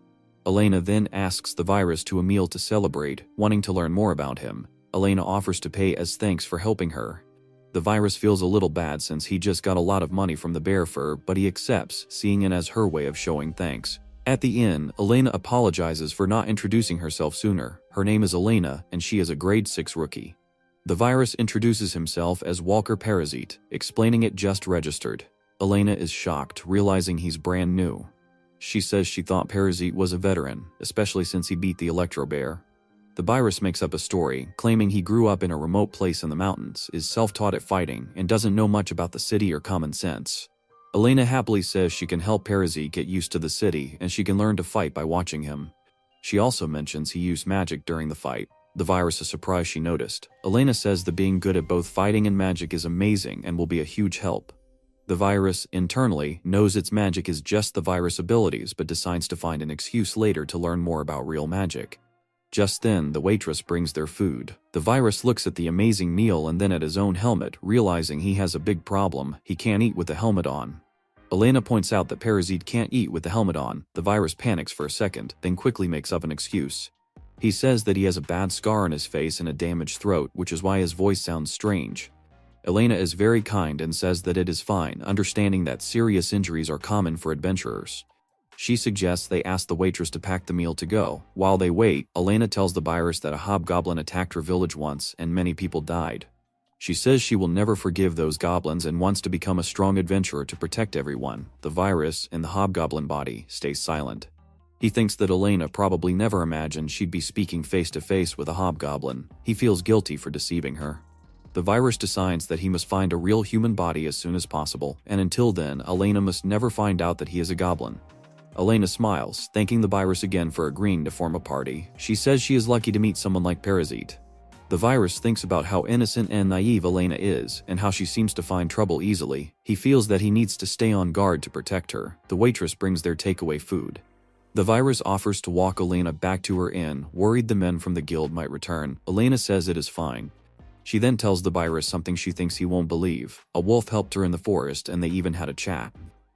Elena then asks the virus to a meal to celebrate, wanting to learn more about him. Elena offers to pay as thanks for helping her. The virus feels a little bad since he just got a lot of money from the bear fur, but he accepts, seeing it as her way of showing thanks. At the inn, Elena apologizes for not introducing herself sooner. Her name is Elena, and she is a grade 6 rookie. The virus introduces himself as Walker Parasite, explaining it just registered. Elena is shocked, realizing he's brand new. She says she thought Parasite was a veteran, especially since he beat the Electro Bear. The virus makes up a story, claiming he grew up in a remote place in the mountains, is self-taught at fighting, and doesn't know much about the city or common sense. Elena happily says she can help Parasite get used to the city, and she can learn to fight by watching him. She also mentions he used magic during the fight. The virus is surprised she noticed. Elena says that being good at both fighting and magic is amazing and will be a huge help. The virus, internally, knows its magic is just the virus abilities but decides to find an excuse later to learn more about real magic. Just then, the waitress brings their food. The virus looks at the amazing meal and then at his own helmet, realizing he has a big problem. He can't eat with the helmet on. Elena points out that Parasite can't eat with the helmet on. The virus panics for a second, then quickly makes up an excuse. He says that he has a bad scar on his face and a damaged throat, which is why his voice sounds strange. Elena is very kind and says that it is fine, understanding that serious injuries are common for adventurers. She suggests they ask the waitress to pack the meal to go. While they wait, Elena tells the virus that a hobgoblin attacked her village once and many people died. She says she will never forgive those goblins and wants to become a strong adventurer to protect everyone. The virus, in the hobgoblin body, stays silent. He thinks that Elena probably never imagined she'd be speaking face to face with a hobgoblin. He feels guilty for deceiving her. The virus decides that he must find a real human body as soon as possible, and until then, Elena must never find out that he is a goblin. Elena smiles, thanking the virus again for agreeing to form a party. She says she is lucky to meet someone like Parasite. The virus thinks about how innocent and naive Elena is, and how she seems to find trouble easily. He feels that he needs to stay on guard to protect her. The waitress brings their takeaway food. The virus offers to walk Elena back to her inn, worried the men from the guild might return. Elena says it is fine. She then tells the virus something she thinks he won't believe. A wolf helped her in the forest and they even had a chat.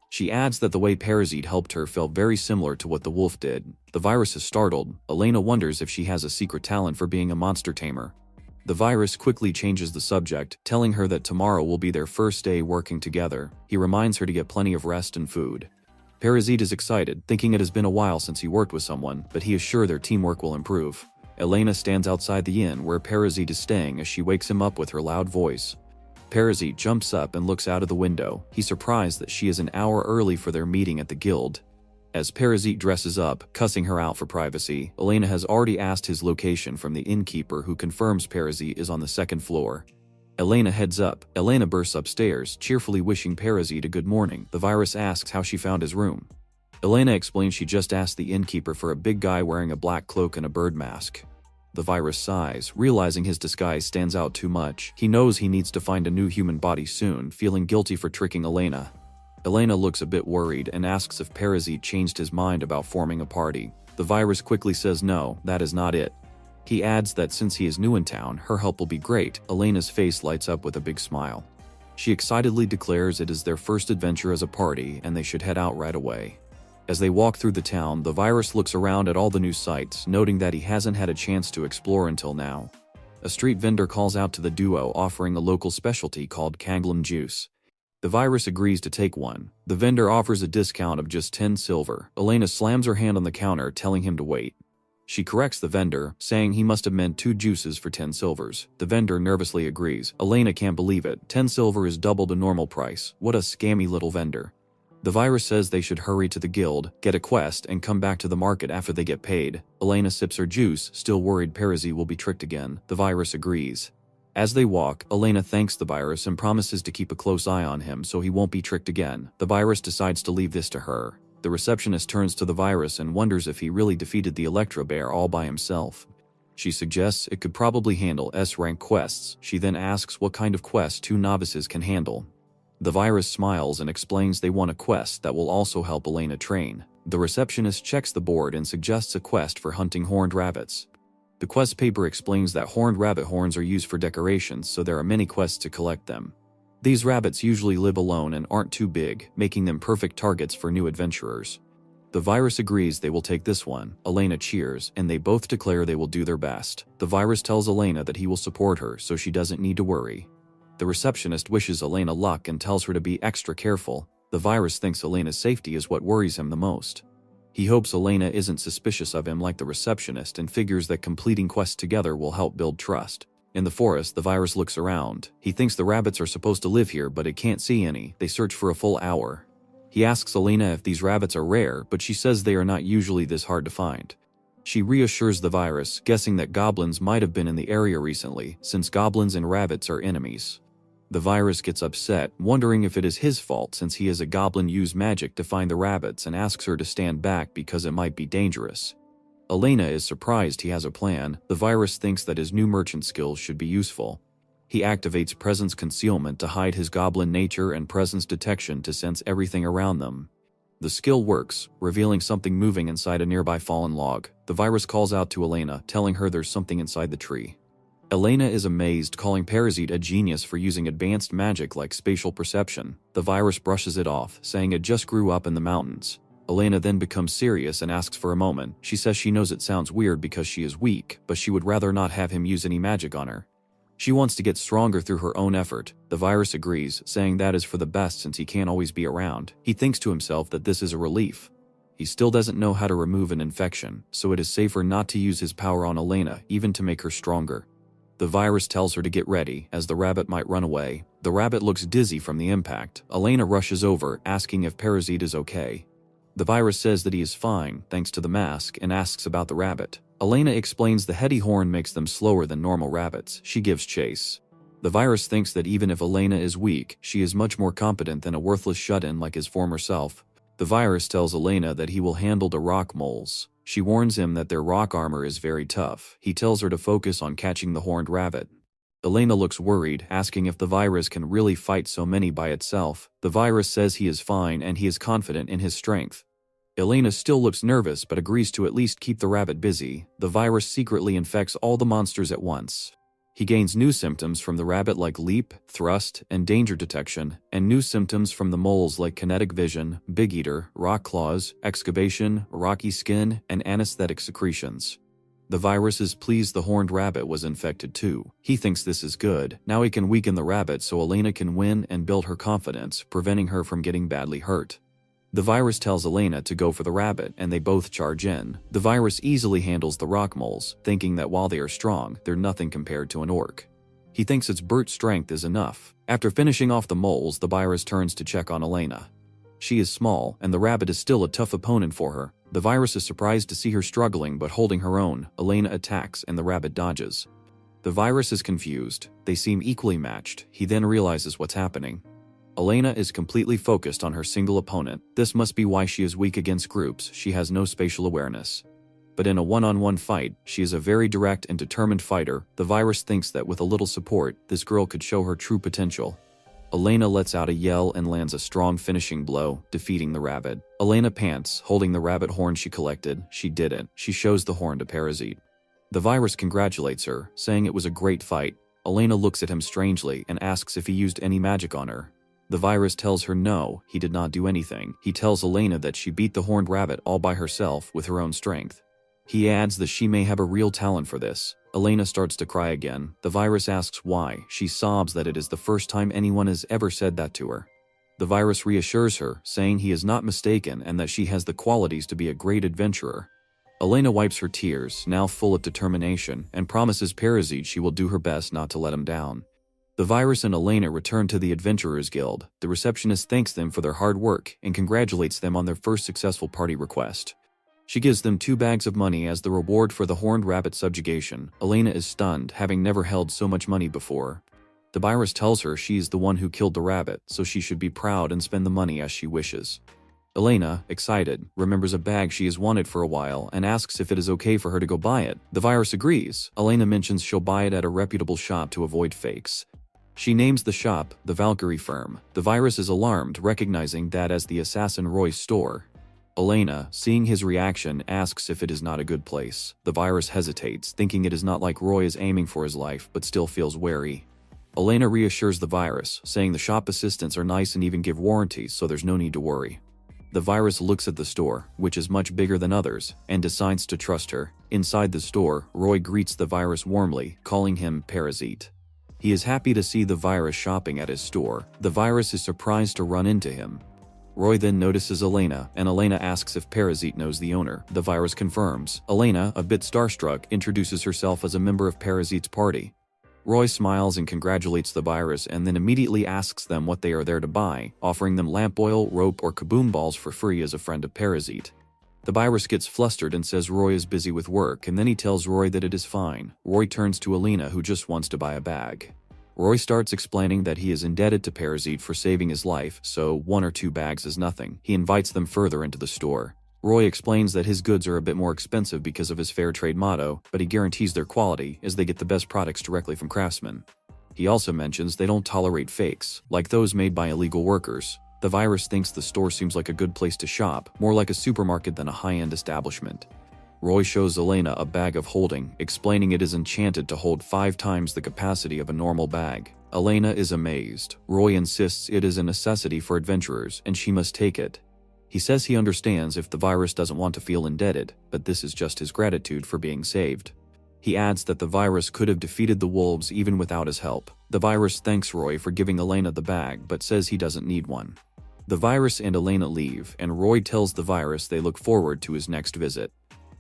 She adds that the way Parasite helped her felt very similar to what the wolf did. The virus is startled. Elena wonders if she has a secret talent for being a monster tamer. The virus quickly changes the subject, telling her that tomorrow will be their first day working together. He reminds her to get plenty of rest and food. Parasite is excited, thinking it has been a while since he worked with someone, but he is sure their teamwork will improve. Elena stands outside the inn where Parasite is staying as she wakes him up with her loud voice. Parasite jumps up and looks out of the window. He's surprised that she is an hour early for their meeting at the guild. As Parasite dresses up, cussing her out for privacy, Elena has already asked his location from the innkeeper, who confirms Parasite is on the second floor. Elena heads up. Elena bursts upstairs, cheerfully wishing Parasite a good morning. The virus asks how she found his room. Elena explains she just asked the innkeeper for a big guy wearing a black cloak and a bird mask. The virus sighs, realizing his disguise stands out too much. He knows he needs to find a new human body soon, feeling guilty for tricking Elena. Elena looks a bit worried and asks if Parasite changed his mind about forming a party. The virus quickly says no, that is not it. He adds that since he is new in town, her help will be great. Elena's face lights up with a big smile. She excitedly declares it is their first adventure as a party and they should head out right away. As they walk through the town, the virus looks around at all the new sights, noting that he hasn't had a chance to explore until now. A street vendor calls out to the duo, offering a local specialty called Goblin juice. The virus agrees to take one. The vendor offers a discount of just 10 silver. Elena slams her hand on the counter, telling him to wait. She corrects the vendor, saying he must have meant 2 juices for 10 silvers. The vendor nervously agrees. Elena can't believe it. 10 silver is double the normal price. What a scammy little vendor. The virus says they should hurry to the guild, get a quest, and come back to the market after they get paid. Elena sips her juice, still worried Parasite will be tricked again. The virus agrees. As they walk, Elena thanks the virus and promises to keep a close eye on him so he won't be tricked again. The virus decides to leave this to her. The receptionist turns to the virus and wonders if he really defeated the Electro Bear all by himself. She suggests it could probably handle S-rank quests. She then asks what kind of quest 2 novices can handle. The virus smiles and explains they want a quest that will also help Elena train. The receptionist checks the board and suggests a quest for hunting horned rabbits. The quest paper explains that horned rabbit horns are used for decorations, so there are many quests to collect them. These rabbits usually live alone and aren't too big, making them perfect targets for new adventurers. The virus agrees they will take this one. Elena cheers, and they both declare they will do their best. The virus tells Elena that he will support her, so she doesn't need to worry. The receptionist wishes Elena luck and tells her to be extra careful. The virus thinks Elena's safety is what worries him the most. He hopes Elena isn't suspicious of him like the receptionist and figures that completing quests together will help build trust. In the forest, the virus looks around. He thinks the rabbits are supposed to live here, but it can't see any. They search for a full hour. He asks Elena if these rabbits are rare, but she says they are not usually this hard to find. She reassures the virus, guessing that goblins might have been in the area recently, since goblins and rabbits are enemies. The virus gets upset, wondering if it is his fault since he as a goblin used magic to find the rabbits, and asks her to stand back because it might be dangerous. Elena is surprised he has a plan. The virus thinks that his new merchant skills should be useful. He activates presence concealment to hide his goblin nature and presence detection to sense everything around them. The skill works, revealing something moving inside a nearby fallen log. The virus calls out to Elena, telling her there's something inside the tree. Elena is amazed, calling Parasite a genius for using advanced magic like spatial perception. The virus brushes it off, saying it just grew up in the mountains. Elena then becomes serious and asks for a moment. She says she knows it sounds weird because she is weak, but she would rather not have him use any magic on her. She wants to get stronger through her own effort. The virus agrees, saying that is for the best since he can't always be around. He thinks to himself that this is a relief. He still doesn't know how to remove an infection, so it is safer not to use his power on Elena, even to make her stronger. The virus tells her to get ready, as the rabbit might run away. The rabbit looks dizzy from the impact. Elena rushes over, asking if Parasite is okay. The virus says that he is fine, thanks to the mask, and asks about the rabbit. Elena explains the heady horn makes them slower than normal rabbits. She gives chase. The virus thinks that even if Elena is weak, she is much more competent than a worthless shut-in like his former self. The virus tells Elena that he will handle the rock moles. She warns him that their rock armor is very tough. He tells her to focus on catching the horned rabbit. Elena looks worried, asking if the virus can really fight so many by itself. The virus says he is fine and he is confident in his strength. Elena still looks nervous but agrees to at least keep the rabbit busy. The virus secretly infects all the monsters at once. He gains new symptoms from the rabbit like leap, thrust, and danger detection, and new symptoms from the moles like kinetic vision, big eater, rock claws, excavation, rocky skin, and anesthetic secretions. The virus is pleased the horned rabbit was infected too. He thinks this is good. Now he can weaken the rabbit so Elena can win and build her confidence, preventing her from getting badly hurt. The virus tells Elena to go for the rabbit, and they both charge in. The virus easily handles the rock moles, thinking that while they are strong, they're nothing compared to an orc. He thinks its brute strength is enough. After finishing off the moles, the virus turns to check on Elena. She is small, and the rabbit is still a tough opponent for her. The virus is surprised to see her struggling but holding her own. Elena attacks and the rabbit dodges. The virus is confused. They seem equally matched. He then realizes what's happening. Elena is completely focused on her single opponent. This must be why she is weak against groups. She has no spatial awareness. But in a one-on-one fight, she is a very direct and determined fighter. The virus thinks that with a little support, this girl could show her true potential. Elena lets out a yell and lands a strong finishing blow, defeating the rabbit. Elena pants, holding the rabbit horn she collected. She did it. She shows the horn to Parasite. The virus congratulates her, saying it was a great fight. Elena looks at him strangely and asks if he used any magic on her. The virus tells her no, he did not do anything. He tells Elena that she beat the horned rabbit all by herself with her own strength. He adds that she may have a real talent for this. Elena starts to cry again. The virus asks why. She sobs that it is the first time anyone has ever said that to her. The virus reassures her, saying he is not mistaken and that she has the qualities to be a great adventurer. Elena wipes her tears, now full of determination, and promises Parasite she will do her best not to let him down. The virus and Elena return to the Adventurers Guild. The receptionist thanks them for their hard work and congratulates them on their first successful party request. She gives them 2 bags of money as the reward for the horned rabbit subjugation. Elena is stunned, having never held so much money before. The virus tells her she is the one who killed the rabbit, so she should be proud and spend the money as she wishes. Elena, excited, remembers a bag she has wanted for a while and asks if it is okay for her to go buy it. The virus agrees. Elena mentions she'll buy it at a reputable shop to avoid fakes. She names the shop the Valkyrie Firm. The virus is alarmed, recognizing that as the assassin Roy's store. Elena, seeing his reaction, asks if it is not a good place. The virus hesitates, thinking it is not like Roy is aiming for his life, but still feels wary. Elena reassures the virus, saying the shop assistants are nice and even give warranties, so there's no need to worry. The virus looks at the store, which is much bigger than others, and decides to trust her. Inside the store, Roy greets the virus warmly, calling him Parasite. He is happy to see the virus shopping at his store. The virus is surprised to run into him. Roy then notices Elena, and Elena asks if Parasite knows the owner. The virus confirms. Elena, a bit starstruck, introduces herself as a member of Parasite's party. Roy smiles and congratulates the virus and then immediately asks them what they are there to buy, offering them lamp oil, rope, or kaboom balls for free as a friend of Parasite. The virus gets flustered and says Roy is busy with work, and then he tells Roy that it is fine. Roy turns to Elena, who just wants to buy a bag. Roy starts explaining that he is indebted to Parasite for saving his life, so 1 or 2 bags is nothing. He invites them further into the store. Roy explains that his goods are a bit more expensive because of his fair trade motto, but he guarantees their quality, as they get the best products directly from craftsmen. He also mentions they don't tolerate fakes, like those made by illegal workers. The virus thinks the store seems like a good place to shop, more like a supermarket than a high-end establishment. Roy shows Elena a bag of holding, explaining it is enchanted to hold 5 times the capacity of a normal bag. Elena is amazed. Roy insists it is a necessity for adventurers, and she must take it. He says he understands if the virus doesn't want to feel indebted, but this is just his gratitude for being saved. He adds that the virus could have defeated the wolves even without his help. The virus thanks Roy for giving Elena the bag, but says he doesn't need one. The virus and Elena leave, and Roy tells the virus they look forward to his next visit.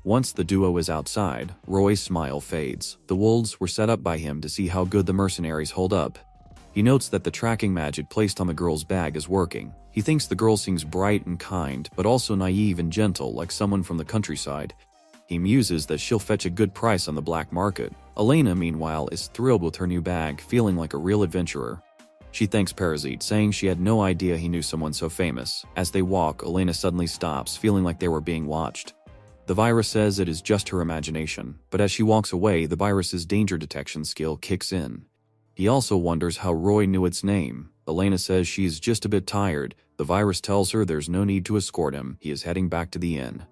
Once the duo is outside, Roy's smile fades. The wolves were set up by him to see how good the mercenaries hold up. He notes that the tracking magic placed on the girl's bag is working. He thinks the girl seems bright and kind, but also naive and gentle like someone from the countryside. He muses that she'll fetch a good price on the black market. Elena, meanwhile, is thrilled with her new bag, feeling like a real adventurer. She thanks Parasite, saying she had no idea he knew someone so famous. As they walk, Elena suddenly stops, feeling like they were being watched. The virus says it is just her imagination, but as she walks away, the virus's danger detection skill kicks in. He also wonders how Roy knew its name. Elena says she is just a bit tired. The virus tells her there's no need to escort him. He is heading back to the inn.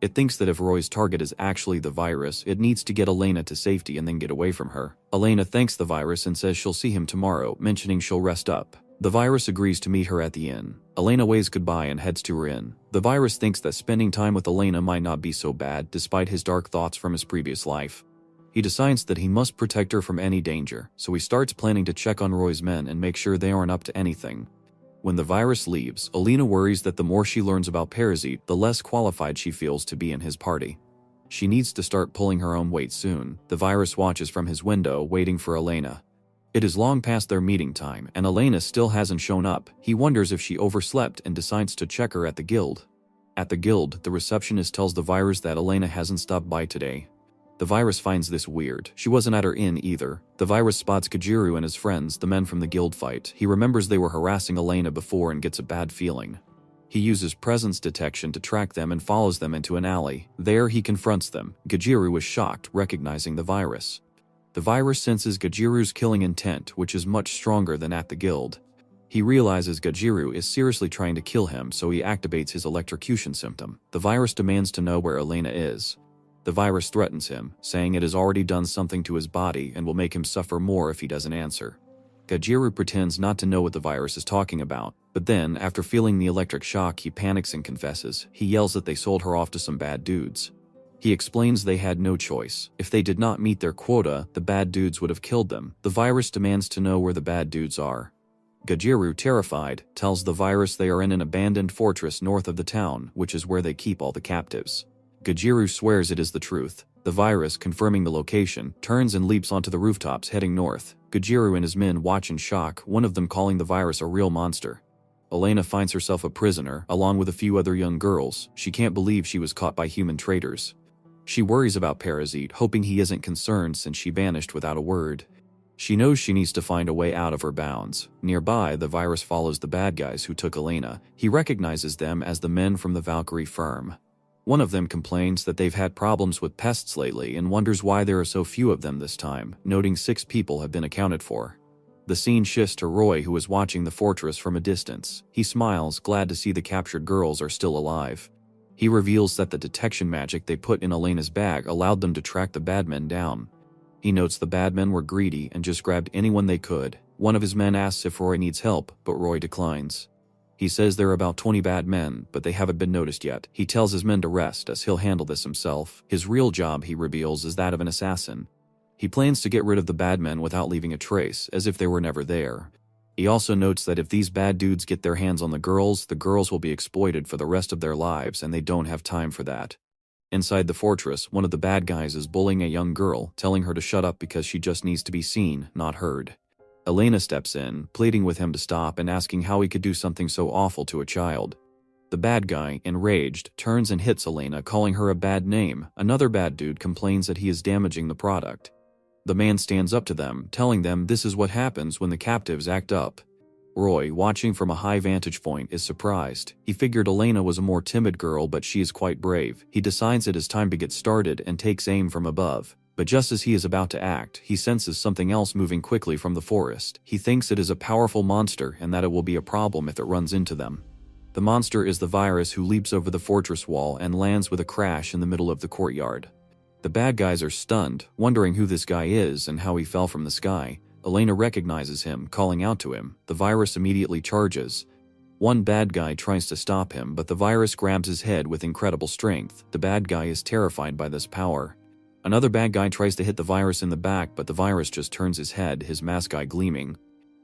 It thinks that if Roy's target is actually the virus, it needs to get Elena to safety and then get away from her. Elena thanks the virus and says she'll see him tomorrow, mentioning she'll rest up. The virus agrees to meet her at the inn. Elena waves goodbye and heads to her inn. The virus thinks that spending time with Elena might not be so bad, despite his dark thoughts from his previous life. He decides that he must protect her from any danger, so he starts planning to check on Roy's men and make sure they aren't up to anything. When the virus leaves, Elena worries that the more she learns about Parasite, the less qualified she feels to be in his party. She needs to start pulling her own weight soon. The virus watches from his window, waiting for Elena. It is long past their meeting time, and Elena still hasn't shown up. He wonders if she overslept and decides to check her at the guild. At the guild, the receptionist tells the virus that Elena hasn't stopped by today. The virus finds this weird. She wasn't at her inn either. The virus spots Kajiru and his friends, the men from the guild fight. He remembers they were harassing Elena before and gets a bad feeling. He uses presence detection to track them and follows them into an alley. There, he confronts them. Kajiru is shocked, recognizing the virus. The virus senses Gajiru's killing intent, which is much stronger than at the guild. He realizes Gajiru is seriously trying to kill him, so he activates his electrocution symptom. The virus demands to know where Elena is. The virus threatens him, saying it has already done something to his body and will make him suffer more if he doesn't answer. Gajiru pretends not to know what the virus is talking about, but then, after feeling the electric shock, he panics and confesses. He yells that they sold her off to some bad dudes. He explains they had no choice. If they did not meet their quota, the bad dudes would have killed them. The virus demands to know where the bad dudes are. Gajiru, terrified, tells the virus they are in an abandoned fortress north of the town, which is where they keep all the captives. Gajiru swears it is the truth. The virus, confirming the location, turns and leaps onto the rooftops heading north. Gajiru and his men watch in shock, one of them calling the virus a real monster. Elena finds herself a prisoner, along with a few other young girls. She can't believe she was caught by human traitors. She worries about Parasite, hoping he isn't concerned since she vanished without a word. She knows she needs to find a way out of her bounds. Nearby, the virus follows the bad guys who took Elena. He recognizes them as the men from the Valkyrie firm. One of them complains that they've had problems with pests lately and wonders why there are so few of them this time, noting 6 people have been accounted for. The scene shifts to Roy, who is watching the fortress from a distance. He smiles, glad to see the captured girls are still alive. He reveals that the detection magic they put in Elena's bag allowed them to track the bad men down. He notes the bad men were greedy and just grabbed anyone they could. One of his men asks if Roy needs help, but Roy declines. He says there are about 20 bad men, but they haven't been noticed yet. He tells his men to rest, as he'll handle this himself. His real job, he reveals, is that of an assassin. He plans to get rid of the bad men without leaving a trace, as if they were never there. He also notes that if these bad dudes get their hands on the girls will be exploited for the rest of their lives, and they don't have time for that. Inside the fortress, one of the bad guys is bullying a young girl, telling her to shut up because she just needs to be seen, not heard. Elena steps in, pleading with him to stop and asking how he could do something so awful to a child. The bad guy, enraged, turns and hits Elena, calling her a bad name. Another bad dude complains that he is damaging the product. The man stands up to them, telling them this is what happens when the captives act up. Roy, watching from a high vantage point, is surprised. He figured Elena was a more timid girl, but she is quite brave. He decides it is time to get started and takes aim from above. But just as he is about to act, he senses something else moving quickly from the forest. He thinks it is a powerful monster and that it will be a problem if it runs into them. The monster is the virus, who leaps over the fortress wall and lands with a crash in the middle of the courtyard. The bad guys are stunned, wondering who this guy is and how he fell from the sky. Elena recognizes him, calling out to him. The virus immediately charges. One bad guy tries to stop him, but the virus grabs his head with incredible strength. The bad guy is terrified by this power. Another bad guy tries to hit the virus in the back, but the virus just turns his head, his mask eye gleaming.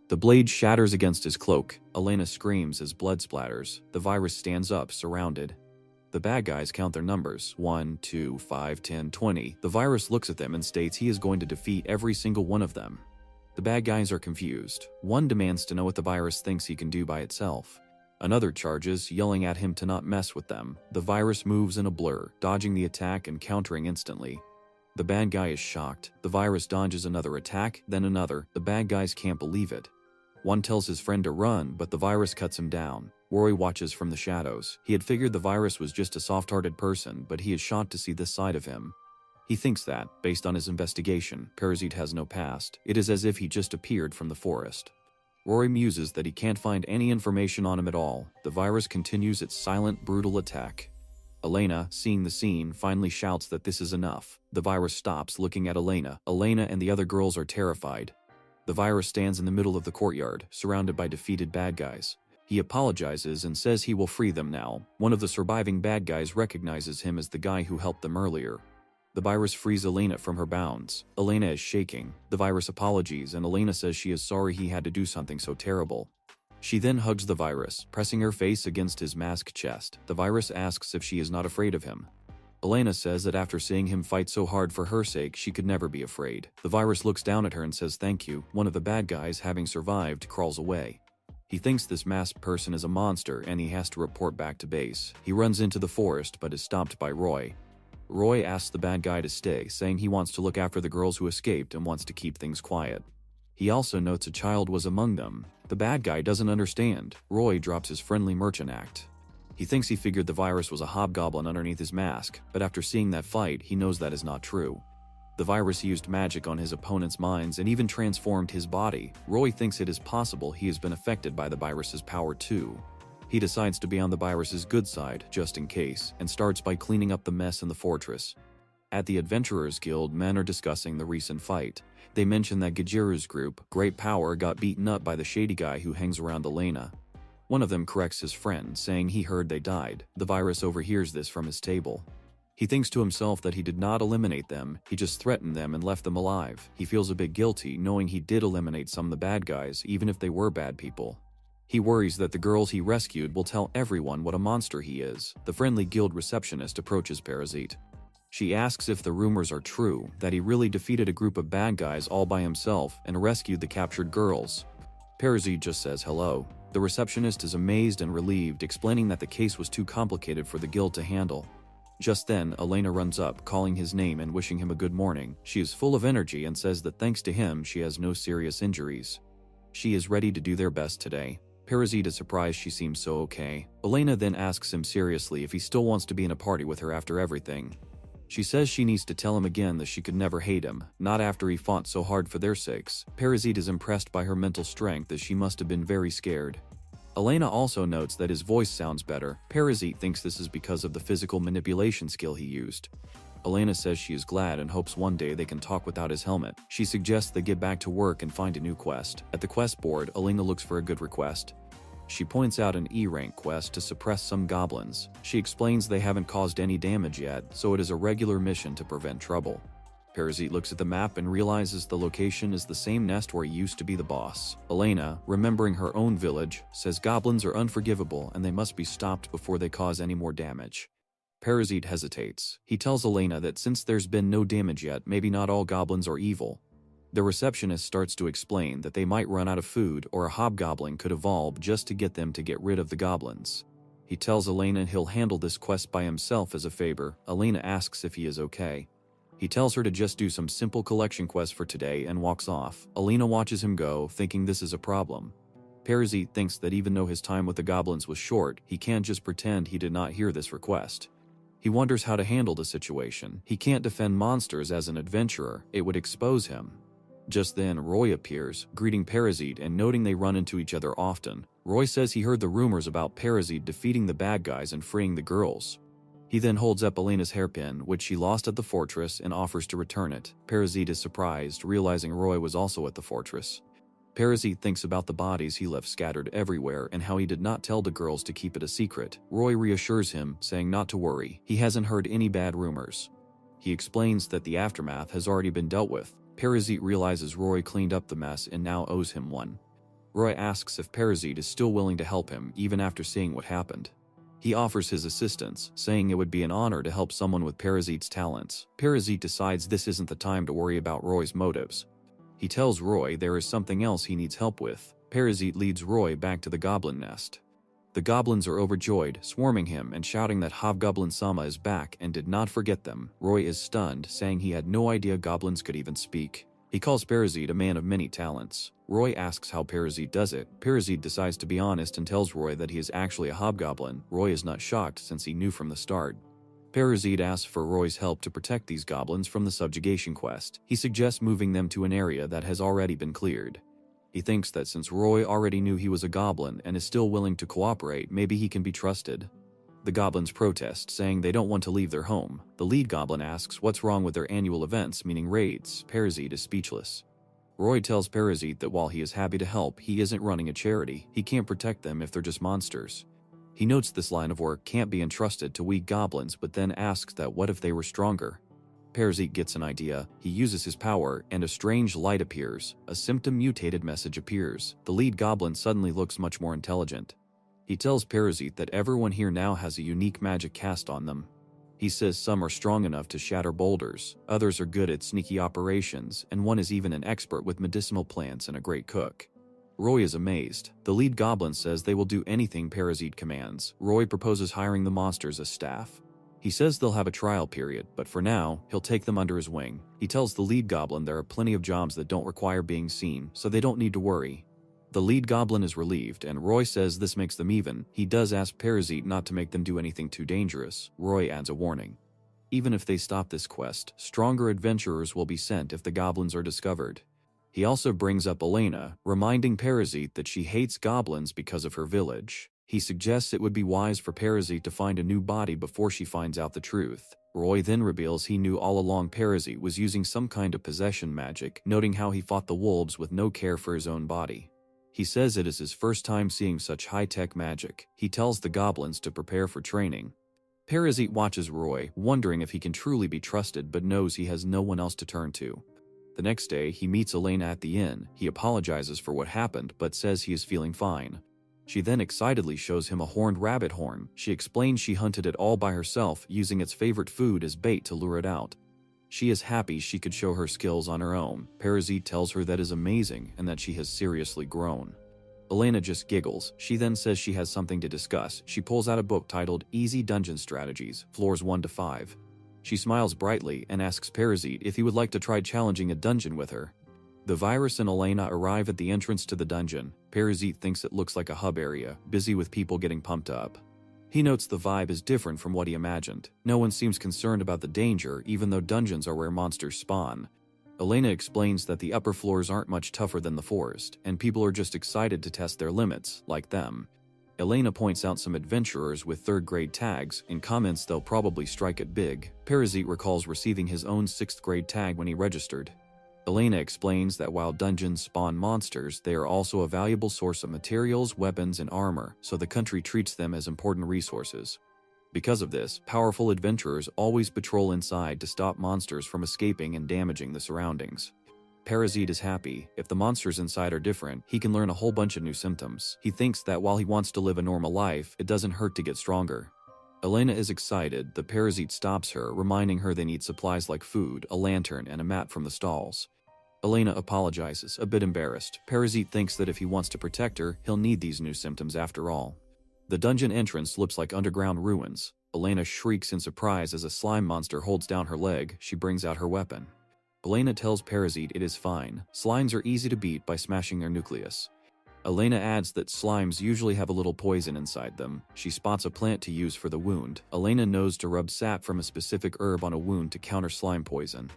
The blade shatters against his cloak. Elena screams as blood splatters. The virus stands up, surrounded. The bad guys count their numbers. 1, 2, 5, 10, 20. The virus looks at them and states he is going to defeat every single one of them. The bad guys are confused. One demands to know what the virus thinks he can do by itself. Another charges, yelling at him to not mess with them. The virus moves in a blur, dodging the attack and countering instantly. The bad guy is shocked. The virus dodges another attack, then another. The bad guys can't believe it. One tells his friend to run, but the virus cuts him down. Roy watches from the shadows. He had figured the virus was just a soft-hearted person, but he is shocked to see this side of him. He thinks that, based on his investigation, Parasite has no past. It is as if he just appeared from the forest. Roy muses that he can't find any information on him at all. The virus continues its silent, brutal attack. Elena, seeing the scene, finally shouts that this is enough. The virus stops, looking at Elena. Elena and the other girls are terrified. The virus stands in the middle of the courtyard, surrounded by defeated bad guys. He apologizes and says he will free them now. One of the surviving bad guys recognizes him as the guy who helped them earlier. The virus frees Elena from her bounds. Elena is shaking. The virus apologizes and Elena says she is sorry he had to do something so terrible. She then hugs the virus, pressing her face against his masked chest. The virus asks if she is not afraid of him. Elena says that after seeing him fight so hard for her sake, she could never be afraid. The virus looks down at her and says thank you. One of the bad guys, having survived, crawls away. He thinks this masked person is a monster and he has to report back to base. He runs into the forest but is stopped by Roy. Roy asks the bad guy to stay, saying he wants to look after the girls who escaped and wants to keep things quiet. He also notes a child was among them. The bad guy doesn't understand. Roy drops his friendly merchant act. He thinks he figured the virus was a hobgoblin underneath his mask, but after seeing that fight, he knows that is not true. The virus used magic on his opponent's minds and even transformed his body. Roy thinks it is possible he has been affected by the virus's power too. He decides to be on the virus's good side, just in case, and starts by cleaning up the mess in the fortress. At the Adventurers Guild, men are discussing the recent fight. They mention that Gajiru's group, Great Power, got beaten up by the shady guy who hangs around Elena. One of them corrects his friend, saying he heard they died. The virus overhears this from his table. He thinks to himself that he did not eliminate them, he just threatened them and left them alive. He feels a bit guilty knowing he did eliminate some of the bad guys, even if they were bad people. He worries that the girls he rescued will tell everyone what a monster he is. The friendly guild receptionist approaches Parasite. She asks if the rumors are true, that he really defeated a group of bad guys all by himself and rescued the captured girls. Parasite just says hello. The receptionist is amazed and relieved, explaining that the case was too complicated for the guild to handle. Just then, Elena runs up, calling his name and wishing him a good morning. She is full of energy and says that thanks to him, she has no serious injuries. She is ready to do their best today. Parasite is surprised she seems so okay. Elena then asks him seriously if he still wants to be in a party with her after everything. She says she needs to tell him again that she could never hate him, not after he fought so hard for their sakes. Parasite is impressed by her mental strength as she must have been very scared. Elena also notes that his voice sounds better. Parasite thinks this is because of the physical manipulation skill he used. Elena says she is glad and hopes one day they can talk without his helmet. She suggests they get back to work and find a new quest. At the quest board, Elena looks for a good request. She points out an E-rank quest to suppress some goblins. She explains they haven't caused any damage yet, so it is a regular mission to prevent trouble. Parasite looks at the map and realizes the location is the same nest where he used to be the boss. Elena, remembering her own village, says goblins are unforgivable and they must be stopped before they cause any more damage. Parasite hesitates. He tells Elena that since there's been no damage yet, maybe not all goblins are evil. The receptionist starts to explain that they might run out of food or a hobgoblin could evolve just to get them to get rid of the goblins. He tells Elena he'll handle this quest by himself as a favor. Elena asks if he is okay. He tells her to just do some simple collection quests for today and walks off. Elena watches him go, thinking this is a problem. Parasite thinks that even though his time with the goblins was short, he can't just pretend he did not hear this request. He wonders how to handle the situation. He can't defend monsters as an adventurer, it would expose him. Just then, Roy appears, greeting Parasite and noting they run into each other often. Roy says he heard the rumors about Parasite defeating the bad guys and freeing the girls. He then holds up Elena's hairpin, which she lost at the fortress, and offers to return it. Parasite is surprised, realizing Roy was also at the fortress. Parasite thinks about the bodies he left scattered everywhere and how he did not tell the girls to keep it a secret. Roy reassures him, saying not to worry. He hasn't heard any bad rumors. He explains that the aftermath has already been dealt with. Parasite realizes Roy cleaned up the mess and now owes him one. Roy asks if Parasite is still willing to help him even after seeing what happened. He offers his assistance, saying it would be an honor to help someone with Parasite's talents. Parasite decides this isn't the time to worry about Roy's motives. He tells Roy there is something else he needs help with. Parasite leads Roy back to the goblin nest. The goblins are overjoyed, swarming him and shouting that Hobgoblin-sama is back and did not forget them. Roy is stunned, saying he had no idea goblins could even speak. He calls Parasite a man of many talents. Roy asks how Parasite does it. Parasite decides to be honest and tells Roy that he is actually a hobgoblin. Roy is not shocked since he knew from the start. Parasite asks for Roy's help to protect these goblins from the subjugation quest. He suggests moving them to an area that has already been cleared. He thinks that since Roy already knew he was a goblin and is still willing to cooperate, maybe he can be trusted. The goblins protest, saying they don't want to leave their home. The lead goblin asks what's wrong with their annual events, meaning raids. Parasite is speechless. Roy tells Parasite that while he is happy to help, he isn't running a charity. He can't protect them if they're just monsters. He notes this line of work can't be entrusted to weak goblins, but then asks that what if they were stronger? Parasite gets an idea. He uses his power, and a strange light appears. A symptom-mutated message appears. The lead goblin suddenly looks much more intelligent. He tells Parasite that everyone here now has a unique magic cast on them. He says some are strong enough to shatter boulders, others are good at sneaky operations, and one is even an expert with medicinal plants and a great cook. Roy is amazed. The lead goblin says they will do anything Parasite commands. Roy proposes hiring the monsters as staff. He says they'll have a trial period, but for now, he'll take them under his wing. He tells the lead goblin there are plenty of jobs that don't require being seen, so they don't need to worry. The lead goblin is relieved, and Roy says this makes them even. He does ask Parasite not to make them do anything too dangerous. Roy adds a warning. Even if they stop this quest, stronger adventurers will be sent if the goblins are discovered. He also brings up Elena, reminding Parasite that she hates goblins because of her village. He suggests it would be wise for Parasite to find a new body before she finds out the truth. Roy then reveals he knew all along Parasite was using some kind of possession magic, noting how he fought the wolves with no care for his own body. He says it is his first time seeing such high-tech magic. He tells the goblins to prepare for training. Parasite watches Roy, wondering if he can truly be trusted but knows he has no one else to turn to. The next day, he meets Elena at the inn. He apologizes for what happened but says he is feeling fine. She then excitedly shows him a horned rabbit horn. She explains she hunted it all by herself, using its favorite food as bait to lure it out. She is happy she could show her skills on her own. Parasite tells her that is amazing and that she has seriously grown. Elena just giggles. She then says she has something to discuss. She pulls out a book titled Easy Dungeon Strategies, Floors 1 to 5. She smiles brightly and asks Parasite if he would like to try challenging a dungeon with her. The virus and Elena arrive at the entrance to the dungeon. Parasite thinks it looks like a hub area, busy with people getting pumped up. He notes the vibe is different from what he imagined. No one seems concerned about the danger, even though dungeons are where monsters spawn. Elena explains that the upper floors aren't much tougher than the forest, and people are just excited to test their limits, like them. Elena points out some adventurers with third-grade tags and comments they'll probably strike it big. Parasite recalls receiving his own 6th-grade tag when he registered. Elena explains that while dungeons spawn monsters, they are also a valuable source of materials, weapons, and armor, so the country treats them as important resources. Because of this, powerful adventurers always patrol inside to stop monsters from escaping and damaging the surroundings. Parasite is happy. If the monsters inside are different, he can learn a whole bunch of new symptoms. He thinks that while he wants to live a normal life, it doesn't hurt to get stronger. Elena is excited. The Parasite stops her, reminding her they need supplies like food, a lantern, and a mat from the stalls. Elena apologizes, a bit embarrassed. Parasite thinks that if he wants to protect her, he'll need these new symptoms after all. The dungeon entrance looks like underground ruins. Elena shrieks in surprise as a slime monster holds down her leg. She brings out her weapon. Elena tells Parasite it is fine. Slimes are easy to beat by smashing their nucleus. Elena adds that slimes usually have a little poison inside them. She spots a plant to use for the wound. Elena knows to rub sap from a specific herb on a wound to counter slime poison.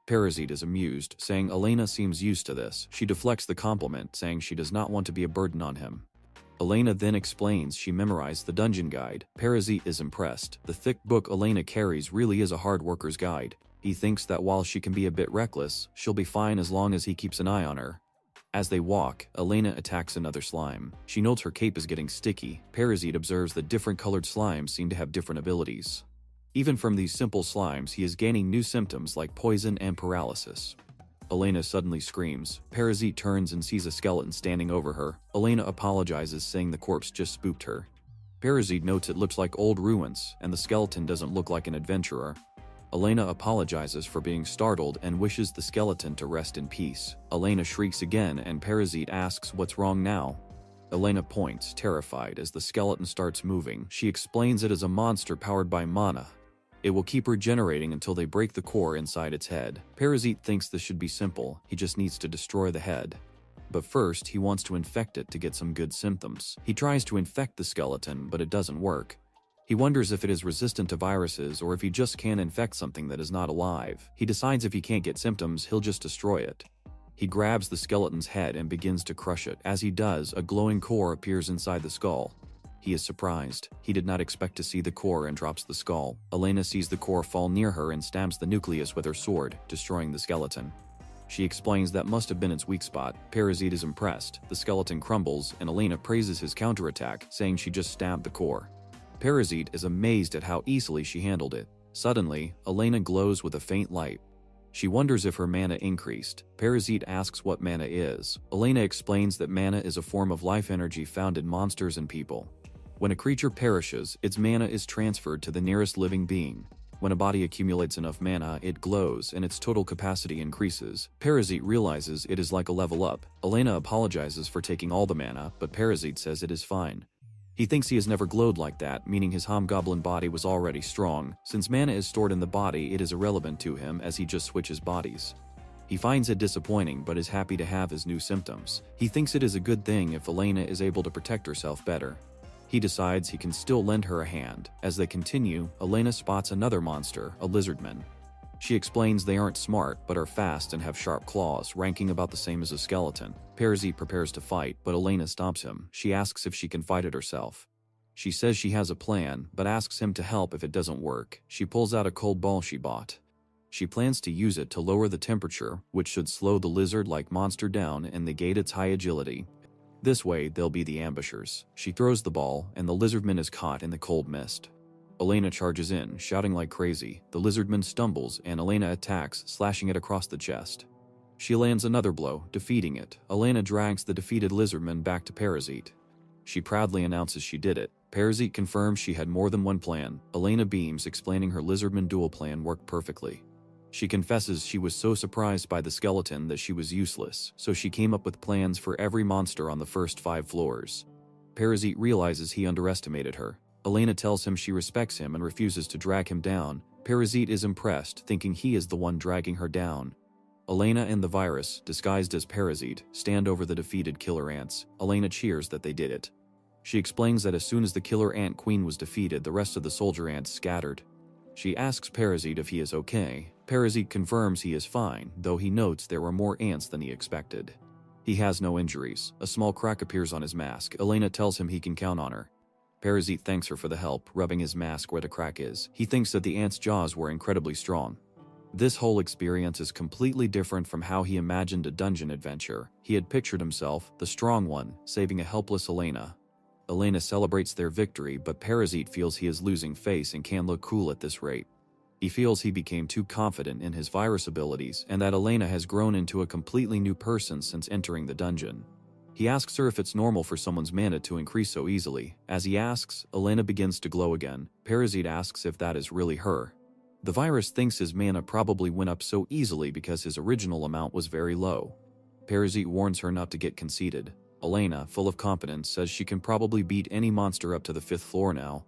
Parasite is amused, saying Elena seems used to this. She deflects the compliment, saying she does not want to be a burden on him. Elena then explains she memorized the dungeon guide. Parasite is impressed. The thick book Elena carries really is a hard worker's guide. He thinks that while she can be a bit reckless, she'll be fine as long as he keeps an eye on her. As they walk, Elena attacks another slime. She notes her cape is getting sticky. Parasite observes that different colored slimes seem to have different abilities. Even from these simple slimes, he is gaining new symptoms like poison and paralysis. Elena suddenly screams. Parasite turns and sees a skeleton standing over her. Elena apologizes, saying the corpse just spooked her. Parasite notes it looks like old ruins, and the skeleton doesn't look like an adventurer. Elena apologizes for being startled and wishes the skeleton to rest in peace. Elena shrieks again and Parasite asks what's wrong now. Elena points, terrified, as the skeleton starts moving. She explains it is a monster powered by mana. It will keep regenerating until they break the core inside its head. Parasite thinks this should be simple. He just needs to destroy the head. But first, he wants to infect it to get some good symptoms. He tries to infect the skeleton, but it doesn't work. He wonders if it is resistant to viruses or if he just can't infect something that is not alive. He decides if he can't get symptoms, he'll just destroy it. He grabs the skeleton's head and begins to crush it. As he does, a glowing core appears inside the skull. He is surprised. He did not expect to see the core and drops the skull. Elena sees the core fall near her and stabs the nucleus with her sword, destroying the skeleton. She explains that must have been its weak spot. Parasite is impressed. The skeleton crumbles, and Elena praises his counterattack, saying she just stabbed the core. Parasite is amazed at how easily she handled it. Suddenly, Elena glows with a faint light. She wonders if her mana increased. Parasite asks what mana is. Elena explains that mana is a form of life energy found in monsters and people. When a creature perishes, its mana is transferred to the nearest living being. When a body accumulates enough mana, it glows and its total capacity increases. Parasite realizes it is like a level up. Elena apologizes for taking all the mana, but Parasite says it is fine. He thinks he has never glowed like that, meaning his hobgoblin body was already strong. Since mana is stored in the body, it is irrelevant to him as he just switches bodies. He finds it disappointing but is happy to have his new symptoms. He thinks it is a good thing if Elena is able to protect herself better. He decides he can still lend her a hand. As they continue, Elena spots another monster, a lizardman. She explains they aren't smart, but are fast and have sharp claws, ranking about the same as a skeleton. Parasite prepares to fight, but Elena stops him. She asks if she can fight it herself. She says she has a plan, but asks him to help if it doesn't work. She pulls out a cold ball she bought. She plans to use it to lower the temperature, which should slow the lizard-like monster down and negate its high agility. This way, they'll be the ambushers. She throws the ball, and the lizardman is caught in the cold mist. Elena charges in, shouting like crazy. The lizardman stumbles, and Elena attacks, slashing it across the chest. She lands another blow, defeating it. Elena drags the defeated lizardman back to Parasite. She proudly announces she did it. Parasite confirms she had more than one plan. Elena beams, explaining her lizardman duel plan worked perfectly. She confesses she was so surprised by the skeleton that she was useless, so she came up with plans for every monster on the first 5 floors. Parasite realizes he underestimated her. Elena tells him she respects him and refuses to drag him down. Parasite is impressed, thinking he is the one dragging her down. Elena and the virus, disguised as Parasite, stand over the defeated killer ants. Elena cheers that they did it. She explains that as soon as the killer ant queen was defeated, the rest of the soldier ants scattered. She asks Parasite if he is okay. Parasite confirms he is fine, though he notes there were more ants than he expected. He has no injuries. A small crack appears on his mask. Elena tells him he can count on her. Parasite thanks her for the help, rubbing his mask where the crack is. He thinks that the ant's jaws were incredibly strong. This whole experience is completely different from how he imagined a dungeon adventure. He had pictured himself, the strong one, saving a helpless Elena. Elena celebrates their victory, but Parasite feels he is losing face and can't look cool at this rate. He feels he became too confident in his virus abilities and that Elena has grown into a completely new person since entering the dungeon. He asks her if it's normal for someone's mana to increase so easily. As he asks, Elena begins to glow again. Parasite asks if that is really her. The virus thinks his mana probably went up so easily because his original amount was very low. Parasite warns her not to get conceited. Elena, full of confidence, says she can probably beat any monster up to the 5th floor now.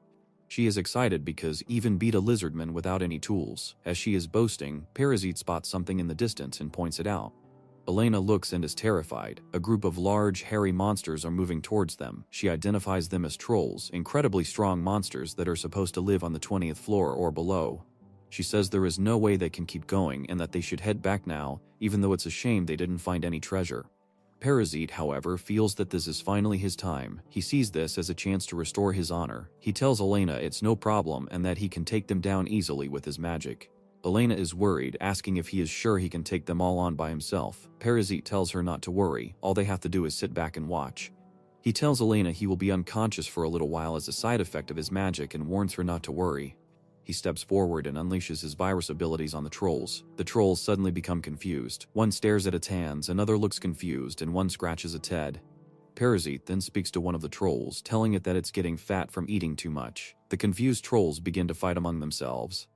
She is excited because even beat a lizardman without any tools. As she is boasting, Parasite spots something in the distance and points it out. Elena looks and is terrified. A group of large, hairy monsters are moving towards them. She identifies them as trolls, incredibly strong monsters that are supposed to live on the 20th floor or below. She says there is no way they can keep going and that they should head back now, even though it's a shame they didn't find any treasure. Parasite, however, feels that this is finally his time. He sees this as a chance to restore his honor. He tells Elena it's no problem and that he can take them down easily with his magic. Elena is worried, asking if he is sure he can take them all on by himself. Parasite tells her not to worry, all they have to do is sit back and watch. He tells Elena he will be unconscious for a little while as a side effect of his magic and warns her not to worry. He steps forward and unleashes his virus abilities on the trolls. The trolls suddenly become confused. One stares at its hands, another looks confused, and one scratches its head. Parasite then speaks to one of the trolls, telling it that it's getting fat from eating too much. The confused trolls begin to fight among themselves.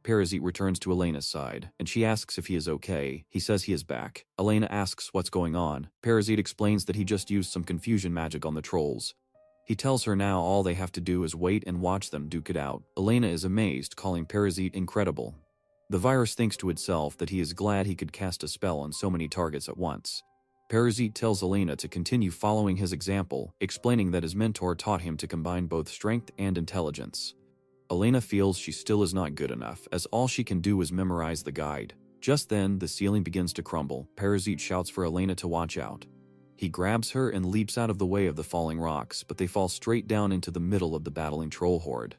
Parasite returns to Elena's side, and she asks if he is okay. He says he is back. Elena asks what's going on. Parasite explains that he just used some confusion magic on the trolls. He tells her now all they have to do is wait and watch them duke it out. Elena is amazed, calling Parasite incredible. The virus thinks to itself that he is glad he could cast a spell on so many targets at once. Parasite tells Elena to continue following his example, explaining that his mentor taught him to combine both strength and intelligence. Elena feels she still is not good enough, as all she can do is memorize the guide. Just then, the ceiling begins to crumble. Parasite shouts for Elena to watch out. He grabs her and leaps out of the way of the falling rocks, but they fall straight down into the middle of the battling troll horde.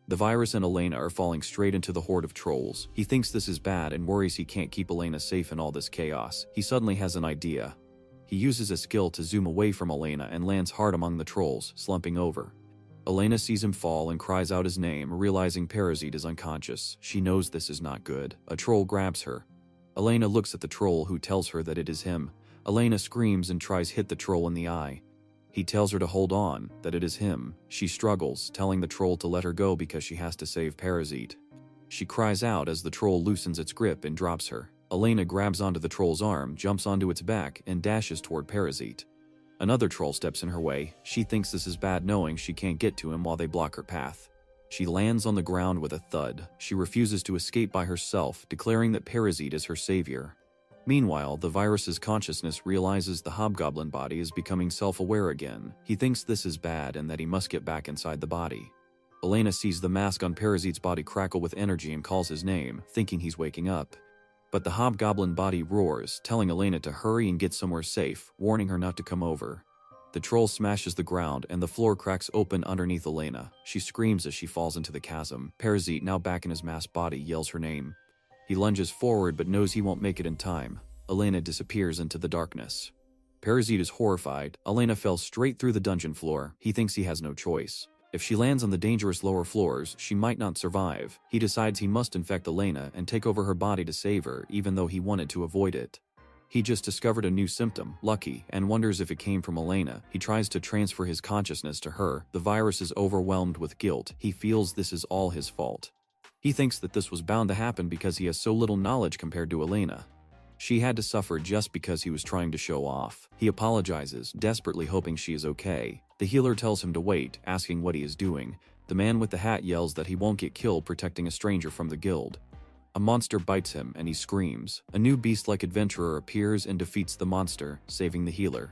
The virus and Elena are falling straight into the horde of trolls. He thinks this is bad and worries he can't keep Elena safe in all this chaos. He suddenly has an idea. He uses a skill to zoom away from Elena and lands hard among the trolls, slumping over. Elena sees him fall and cries out his name, realizing Parasite is unconscious. She knows this is not good. A troll grabs her. Elena looks at the troll, who tells her that it is him. Elena screams and tries hit the troll in the eye. He tells her to hold on, that it is him. She struggles, telling the troll to let her go because she has to save Parasite. She cries out as the troll loosens its grip and drops her. Elena grabs onto the troll's arm, jumps onto its back, and dashes toward Parasite. Another troll steps in her way. She thinks this is bad, knowing she can't get to him while they block her path. She lands on the ground with a thud. She refuses to escape by herself, declaring that Parasite is her savior. Meanwhile, the virus's consciousness realizes the hobgoblin body is becoming self-aware again. He thinks this is bad and that he must get back inside the body. Elena sees the mask on Parasite's body crackle with energy and calls his name, thinking he's waking up. But the hobgoblin body roars, telling Elena to hurry and get somewhere safe, warning her not to come over. The troll smashes the ground and the floor cracks open underneath Elena. She screams as she falls into the chasm. Parasite, now back in his masked body, yells her name. He lunges forward but knows he won't make it in time. Elena disappears into the darkness. Parasite is horrified. Elena fell straight through the dungeon floor. He thinks he has no choice. If she lands on the dangerous lower floors, she might not survive. He decides he must infect Elena and take over her body to save her, even though he wanted to avoid it. He just discovered a new symptom, Lucky, and wonders if it came from Elena. He tries to transfer his consciousness to her. The virus is overwhelmed with guilt. He feels this is all his fault. He thinks that this was bound to happen because he has so little knowledge compared to Elena. She had to suffer just because he was trying to show off. He apologizes, desperately hoping she is okay. The healer tells him to wait, asking what he is doing. The man with the hat yells that he won't get killed protecting a stranger from the guild. A monster bites him and he screams. A new beast-like adventurer appears and defeats the monster, saving the healer.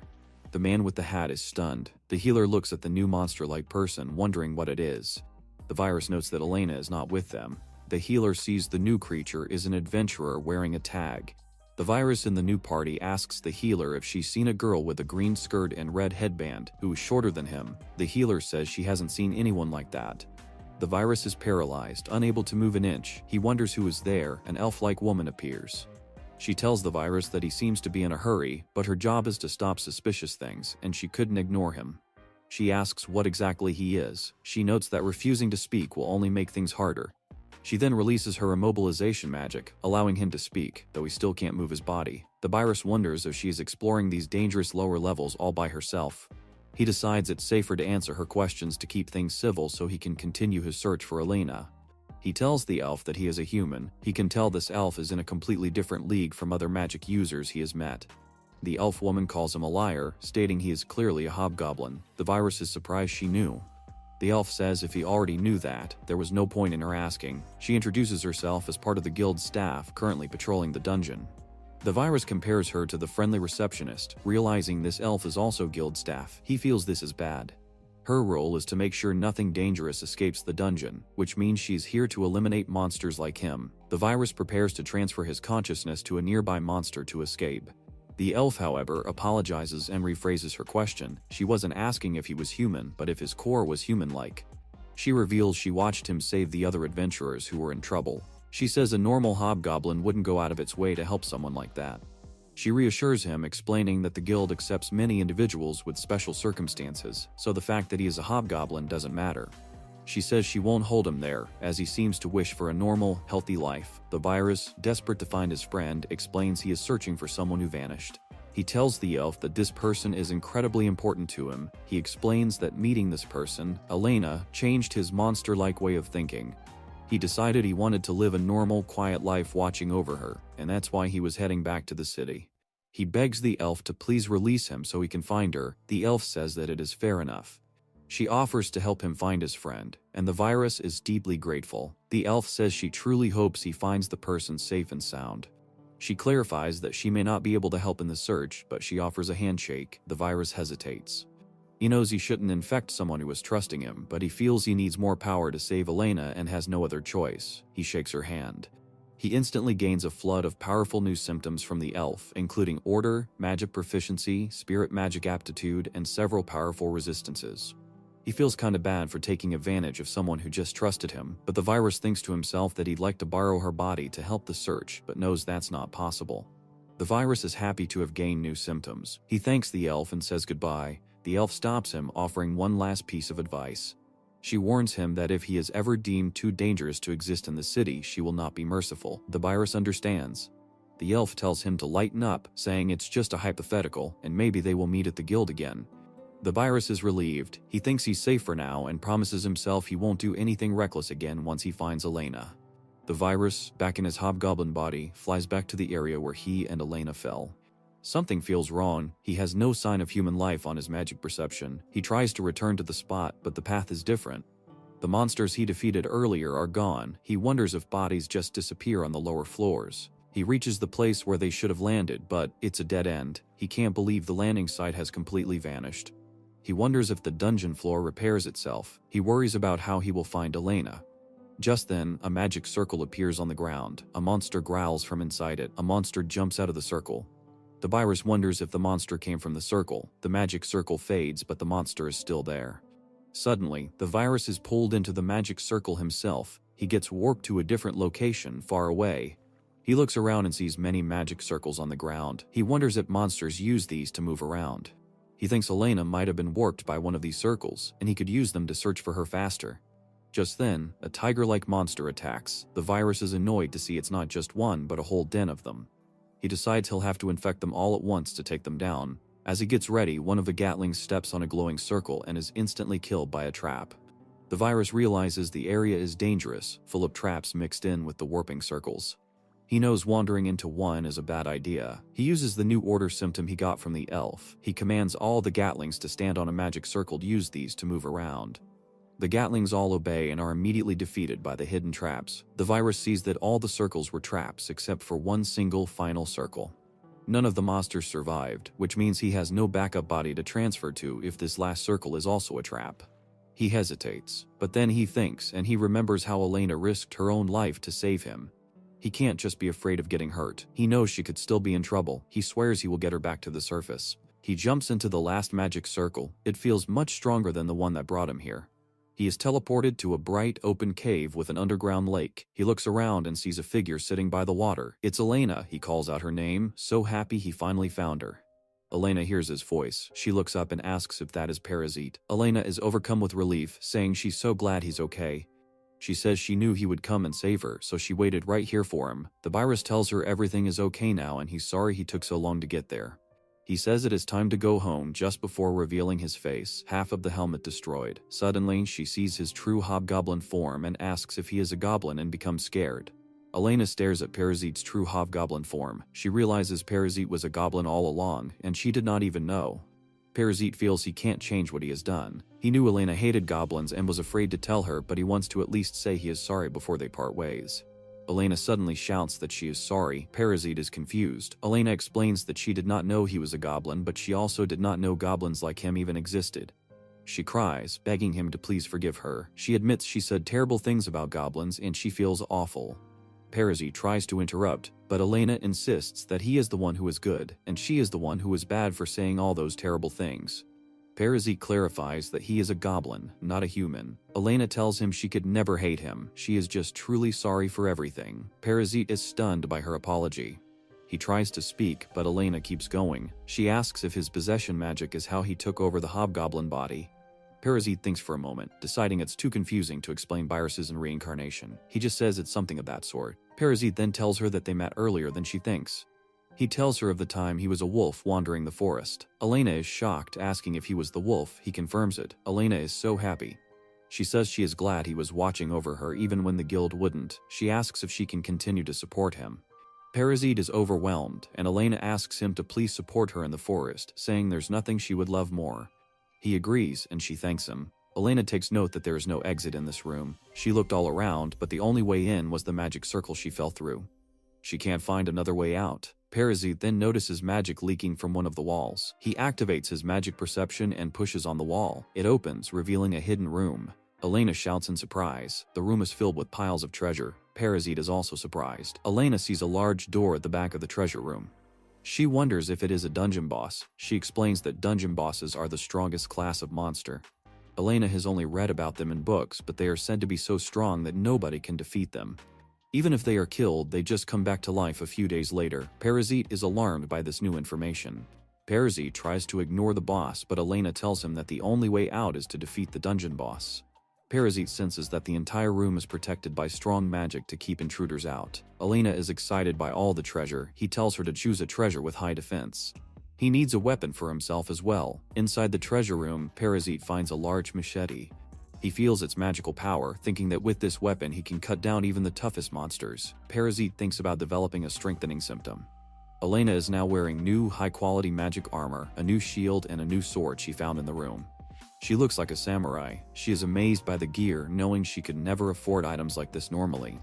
The man with the hat is stunned. The healer looks at the new monster-like person, wondering what it is. The virus notes that Elena is not with them. The healer sees the new creature is an adventurer wearing a tag. The virus in the new party asks the healer if she's seen a girl with a green skirt and red headband who is shorter than him. The healer says she hasn't seen anyone like that. The virus is paralyzed, unable to move an inch. He wonders who is there. An elf-like woman appears. She tells the virus that he seems to be in a hurry, but her job is to stop suspicious things, and she couldn't ignore him. She asks what exactly he is. She notes that refusing to speak will only make things harder. She then releases her immobilization magic, allowing him to speak, though he still can't move his body. The virus wonders if she is exploring these dangerous lower levels all by herself. He decides it's safer to answer her questions to keep things civil so he can continue his search for Elena. He tells the elf that he is a human. He can tell this elf is in a completely different league from other magic users he has met. The elf woman calls him a liar, stating he is clearly a hobgoblin. The virus is surprised she knew. The elf says if he already knew that, there was no point in her asking. She introduces herself as part of the guild's staff currently patrolling the dungeon. The virus compares her to the friendly receptionist, realizing this elf is also guild staff. He feels this is bad. Her role is to make sure nothing dangerous escapes the dungeon, which means she's here to eliminate monsters like him. The virus prepares to transfer his consciousness to a nearby monster to escape. The elf, however, apologizes and rephrases her question. She wasn't asking if he was human, but if his core was human-like. She reveals she watched him save the other adventurers who were in trouble. She says a normal hobgoblin wouldn't go out of its way to help someone like that. She reassures him, explaining that the guild accepts many individuals with special circumstances, so the fact that he is a hobgoblin doesn't matter. She says she won't hold him there, as he seems to wish for a normal, healthy life. The virus, desperate to find his friend, explains he is searching for someone who vanished. He tells the elf that this person is incredibly important to him. He explains that meeting this person, Elena, changed his monster-like way of thinking. He decided he wanted to live a normal, quiet life watching over her, and that's why he was heading back to the city. He begs the elf to please release him so he can find her. The elf says that it is fair enough. She offers to help him find his friend, and the virus is deeply grateful. The elf says she truly hopes he finds the person safe and sound. She clarifies that she may not be able to help in the search, but she offers a handshake. The virus hesitates. He knows he shouldn't infect someone who is trusting him, but he feels he needs more power to save Elena and has no other choice. He shakes her hand. He instantly gains a flood of powerful new symptoms from the elf, including order, magic proficiency, spirit magic aptitude, and several powerful resistances. He feels kinda bad for taking advantage of someone who just trusted him, but the virus thinks to himself that he'd like to borrow her body to help the search, but knows that's not possible. The virus is happy to have gained new symptoms. He thanks the elf and says goodbye. The elf stops him, offering one last piece of advice. She warns him that if he is ever deemed too dangerous to exist in the city, she will not be merciful. The virus understands. The elf tells him to lighten up, saying it's just a hypothetical, and maybe they will meet at the guild again. The virus is relieved. He thinks he's safe for now and promises himself he won't do anything reckless again once he finds Elena. The virus, back in his hobgoblin body, flies back to the area where he and Elena fell. Something feels wrong. He has no sign of human life on his magic perception. He tries to return to the spot, but the path is different. The monsters he defeated earlier are gone. He wonders if bodies just disappear on the lower floors. He reaches the place where they should have landed, but it's a dead end. He can't believe the landing site has completely vanished. He wonders if the dungeon floor repairs itself. He worries about how he will find Elena. Just then, a magic circle appears on the ground. A monster growls from inside it. A monster jumps out of the circle. The virus wonders if the monster came from the circle. The magic circle fades, but the monster is still there. Suddenly, the virus is pulled into the magic circle himself. He gets warped to a different location, far away. He looks around and sees many magic circles on the ground. He wonders if monsters use these to move around. He thinks Elena might have been warped by one of these circles, and he could use them to search for her faster. Just then, a tiger-like monster attacks. The virus is annoyed to see it's not just one, but a whole den of them. He decides he'll have to infect them all at once to take them down. As he gets ready, one of the gatlings steps on a glowing circle and is instantly killed by a trap. The virus realizes the area is dangerous, full of traps mixed in with the warping circles. He knows wandering into one is a bad idea. He uses the new order symptom he got from the elf. He commands all the gatlings to stand on a magic circle to use these to move around. The gatlings all obey and are immediately defeated by the hidden traps. The virus sees that all the circles were traps except for one single final circle. None of the monsters survived, which means he has no backup body to transfer to if this last circle is also a trap. He hesitates, but then he thinks and he remembers how Elena risked her own life to save him. He can't just be afraid of getting hurt. He knows she could still be in trouble. He swears he will get her back to the surface. He jumps into the last magic circle. It feels much stronger than the one that brought him here. He is teleported to a bright, open cave with an underground lake. He looks around and sees a figure sitting by the water. It's Elena. He calls out her name, so happy he finally found her. Elena hears his voice. She looks up and asks if that is Parasite. Elena is overcome with relief, saying she's so glad he's okay. She says she knew he would come and save her, so she waited right here for him. The virus tells her everything is okay now and he's sorry he took so long to get there. He says it is time to go home just before revealing his face, half of the helmet destroyed. Suddenly, she sees his true hobgoblin form and asks if he is a goblin and becomes scared. Elena stares at Parasite's true hobgoblin form. She realizes Parasite was a goblin all along, and she did not even know. Parasite feels he can't change what he has done. He knew Elena hated goblins and was afraid to tell her, but he wants to at least say he is sorry before they part ways. Elena suddenly shouts that she is sorry. Parasite is confused. Elena explains that she did not know he was a goblin, but she also did not know goblins like him even existed. She cries, begging him to please forgive her. She admits she said terrible things about goblins and she feels awful. Parasite tries to interrupt, but Elena insists that he is the one who is good, and she is the one who is bad for saying all those terrible things. Parasite clarifies that he is a goblin, not a human. Elena tells him she could never hate him. She is just truly sorry for everything. Parasite is stunned by her apology. He tries to speak, but Elena keeps going. She asks if his possession magic is how he took over the hobgoblin body. Parasite thinks for a moment, deciding it's too confusing to explain viruses and reincarnation. He just says it's something of that sort. Parasite then tells her that they met earlier than she thinks. He tells her of the time he was a wolf wandering the forest. Elena is shocked, asking if he was the wolf. He confirms it. Elena is so happy. She says she is glad he was watching over her even when the guild wouldn't. She asks if she can continue to support him. Parasite is overwhelmed, and Elena asks him to please support her in the forest, saying there's nothing she would love more. He agrees, and she thanks him. Elena takes note that there is no exit in this room. She looked all around, but the only way in was the magic circle she fell through. She can't find another way out. Parasite then notices magic leaking from one of the walls. He activates his magic perception and pushes on the wall. It opens, revealing a hidden room. Elena shouts in surprise. The room is filled with piles of treasure. Parasite is also surprised. Elena sees a large door at the back of the treasure room. She wonders if it is a dungeon boss. She explains that dungeon bosses are the strongest class of monster. Elena has only read about them in books, but they are said to be so strong that nobody can defeat them. Even if they are killed, they just come back to life a few days later. Parasite is alarmed by this new information. Parasite tries to ignore the boss, but Elena tells him that the only way out is to defeat the dungeon boss. Parasite senses that the entire room is protected by strong magic to keep intruders out. Elena is excited by all the treasure. He tells her to choose a treasure with high defense. He needs a weapon for himself as well. Inside the treasure room, Parasite finds a large machete. He feels its magical power, thinking that with this weapon he can cut down even the toughest monsters. Parasite thinks about developing a strengthening symptom. Elena is now wearing new, high-quality magic armor, a new shield, and a new sword she found in the room. She looks like a samurai. She is amazed by the gear, knowing she could never afford items like this normally.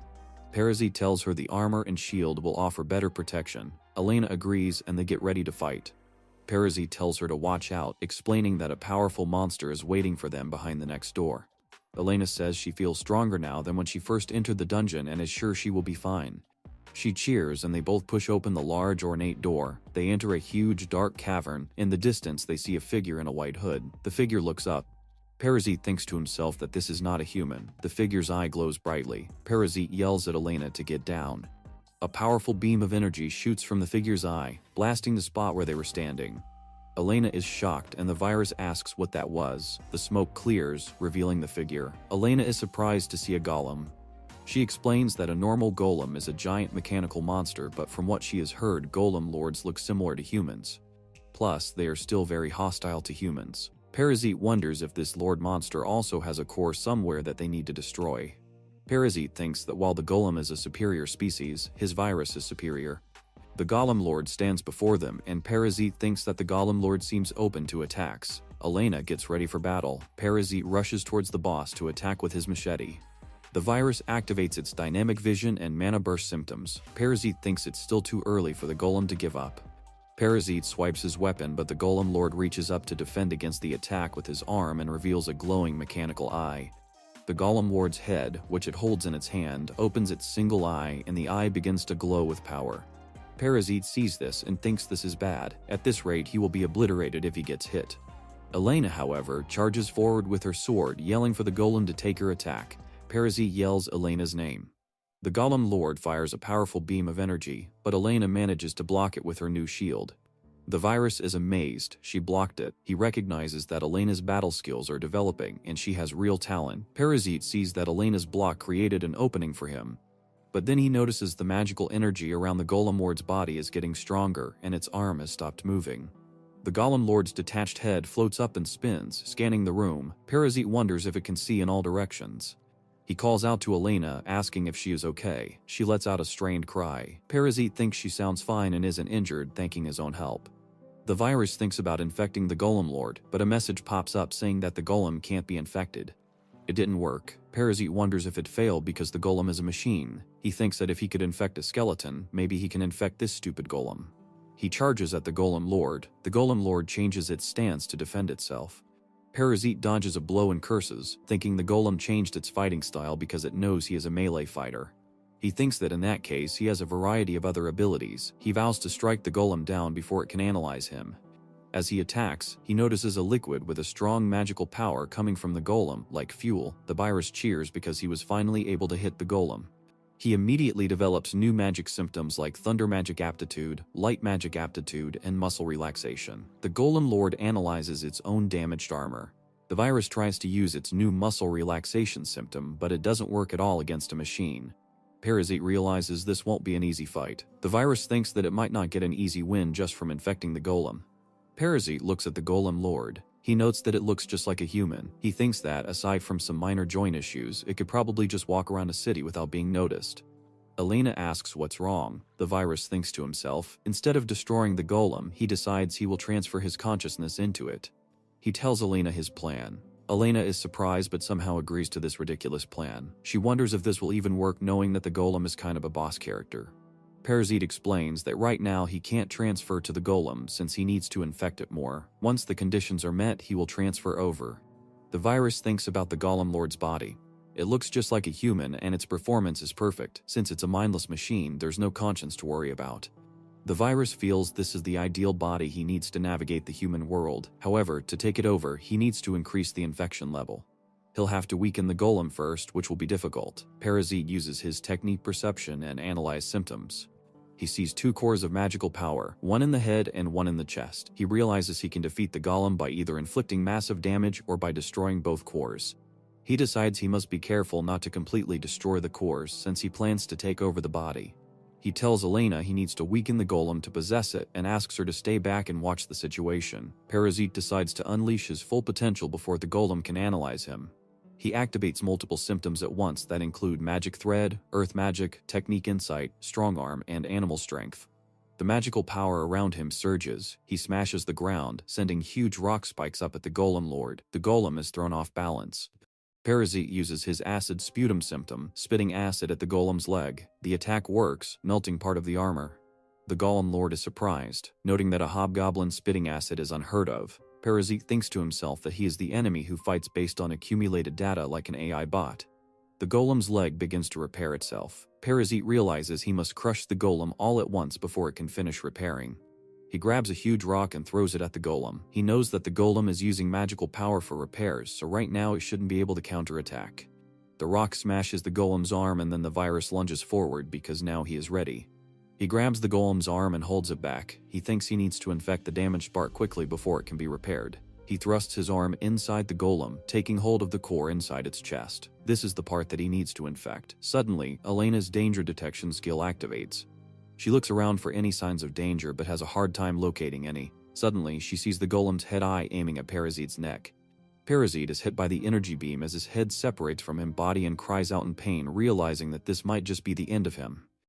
Parasite tells her the armor and shield will offer better protection. Elena agrees and they get ready to fight. Parasite tells her to watch out, explaining that a powerful monster is waiting for them behind the next door. Elena says she feels stronger now than when she first entered the dungeon and is sure she will be fine. She cheers and they both push open the large ornate door. They enter a huge dark cavern. In the distance they see a figure in a white hood. The figure looks up. Parasite thinks to himself that this is not a human. The figure's eye glows brightly. Parasite yells at Elena to get down. A powerful beam of energy shoots from the figure's eye, blasting the spot where they were standing. Elena is shocked and the virus asks what that was. The smoke clears, revealing the figure. Elena is surprised to see a golem. She explains that a normal golem is a giant mechanical monster, but from what she has heard, golem lords look similar to humans. Plus, they are still very hostile to humans. Parasite wonders if this lord monster also has a core somewhere that they need to destroy. Parasite thinks that while the golem is a superior species, his virus is superior. The golem lord stands before them, and Parasite thinks that the golem lord seems open to attacks. Elena gets ready for battle. Parasite rushes towards the boss to attack with his machete. The virus activates its dynamic vision and mana burst symptoms. Parasite thinks it's still too early for the golem to give up. Parasite swipes his weapon, but the golem lord reaches up to defend against the attack with his arm and reveals a glowing mechanical eye. The golem lord's head, which it holds in its hand, opens its single eye and the eye begins to glow with power. Parasite sees this and thinks this is bad. At this rate, he will be obliterated if he gets hit. Elena, however, charges forward with her sword, yelling for the golem to take her attack. Parasite yells Elena's name. The golem lord fires a powerful beam of energy, but Elena manages to block it with her new shield. The virus is amazed. She blocked it. He recognizes that Elena's battle skills are developing and she has real talent. Parasite sees that Elena's block created an opening for him. But then he notices the magical energy around the golem lord's body is getting stronger and its arm has stopped moving. The golem lord's detached head floats up and spins, scanning the room. Parasite wonders if it can see in all directions. He calls out to Elena, asking if she is okay. She lets out a strained cry. Parasite thinks she sounds fine and isn't injured, thanking his own help. The virus thinks about infecting the golem lord, but a message pops up saying that the golem can't be infected. It didn't work. Parasite wonders if it failed because the golem is a machine. He thinks that if he could infect a skeleton, maybe he can infect this stupid golem. He charges at the golem lord. The golem lord changes its stance to defend itself. Parasite dodges a blow and curses, thinking the golem changed its fighting style because it knows he is a melee fighter. He thinks that in that case he has a variety of other abilities. He vows to strike the golem down before it can analyze him. As he attacks, he notices a liquid with a strong magical power coming from the golem, like fuel. The virus cheers because he was finally able to hit the golem. He immediately develops new magic symptoms like thunder magic aptitude, light magic aptitude, and muscle relaxation. The golem lord analyzes its own damaged armor. The virus tries to use its new muscle relaxation symptom, but it doesn't work at all against a machine. Parasite realizes this won't be an easy fight. The virus thinks that it might not get an easy win just from infecting the golem. Parasite looks at the golem lord. He notes that it looks just like a human. He thinks that, aside from some minor joint issues, it could probably just walk around a city without being noticed. Elena asks what's wrong. The virus thinks to himself. Instead of destroying the golem, he decides he will transfer his consciousness into it. He tells Elena his plan. Elena is surprised but somehow agrees to this ridiculous plan. She wonders if this will even work, knowing that the golem is kind of a boss character. Parasite explains that right now he can't transfer to the golem since he needs to infect it more. Once the conditions are met, he will transfer over. The virus thinks about the golem lord's body. It looks just like a human and its performance is perfect. Since it's a mindless machine, there's no conscience to worry about. The virus feels this is the ideal body he needs to navigate the human world. However, to take it over, he needs to increase the infection level. He'll have to weaken the golem first, which will be difficult. Parasite uses his technique perception and analyze symptoms. He sees two cores of magical power, one in the head and one in the chest. He realizes he can defeat the golem by either inflicting massive damage or by destroying both cores. He decides he must be careful not to completely destroy the cores since he plans to take over the body. He tells Elena he needs to weaken the golem to possess it and asks her to stay back and watch the situation. Parasite decides to unleash his full potential before the golem can analyze him. He activates multiple symptoms at once that include magic thread, earth magic, technique insight, strong arm, and animal strength. The magical power around him surges. He smashes the ground, sending huge rock spikes up at the golem lord. The golem is thrown off balance. Parasite uses his acid sputum symptom, spitting acid at the golem's leg. The attack works, melting part of the armor. The golem lord is surprised, noting that a hobgoblin spitting acid is unheard of. Parasite thinks to himself that he is the enemy who fights based on accumulated data like an AI bot. The golem's leg begins to repair itself. Parasite realizes he must crush the golem all at once before it can finish repairing. He grabs a huge rock and throws it at the golem. He knows that the golem is using magical power for repairs, so right now it shouldn't be able to counterattack. The rock smashes the golem's arm and then the virus lunges forward because now he is ready. He grabs the golem's arm and holds it back. He thinks he needs to infect the damaged part quickly before it can be repaired. He thrusts his arm inside the golem, taking hold of the core inside its chest. This is the part that he needs to infect. Suddenly, Elena's danger detection skill activates. She looks around for any signs of danger but has a hard time locating any. Suddenly, she sees the golem's head eye aiming at Parasite's neck. Parasite is hit by the energy beam as his head separates from his body and cries out in pain, realizing that this might just be the end of him.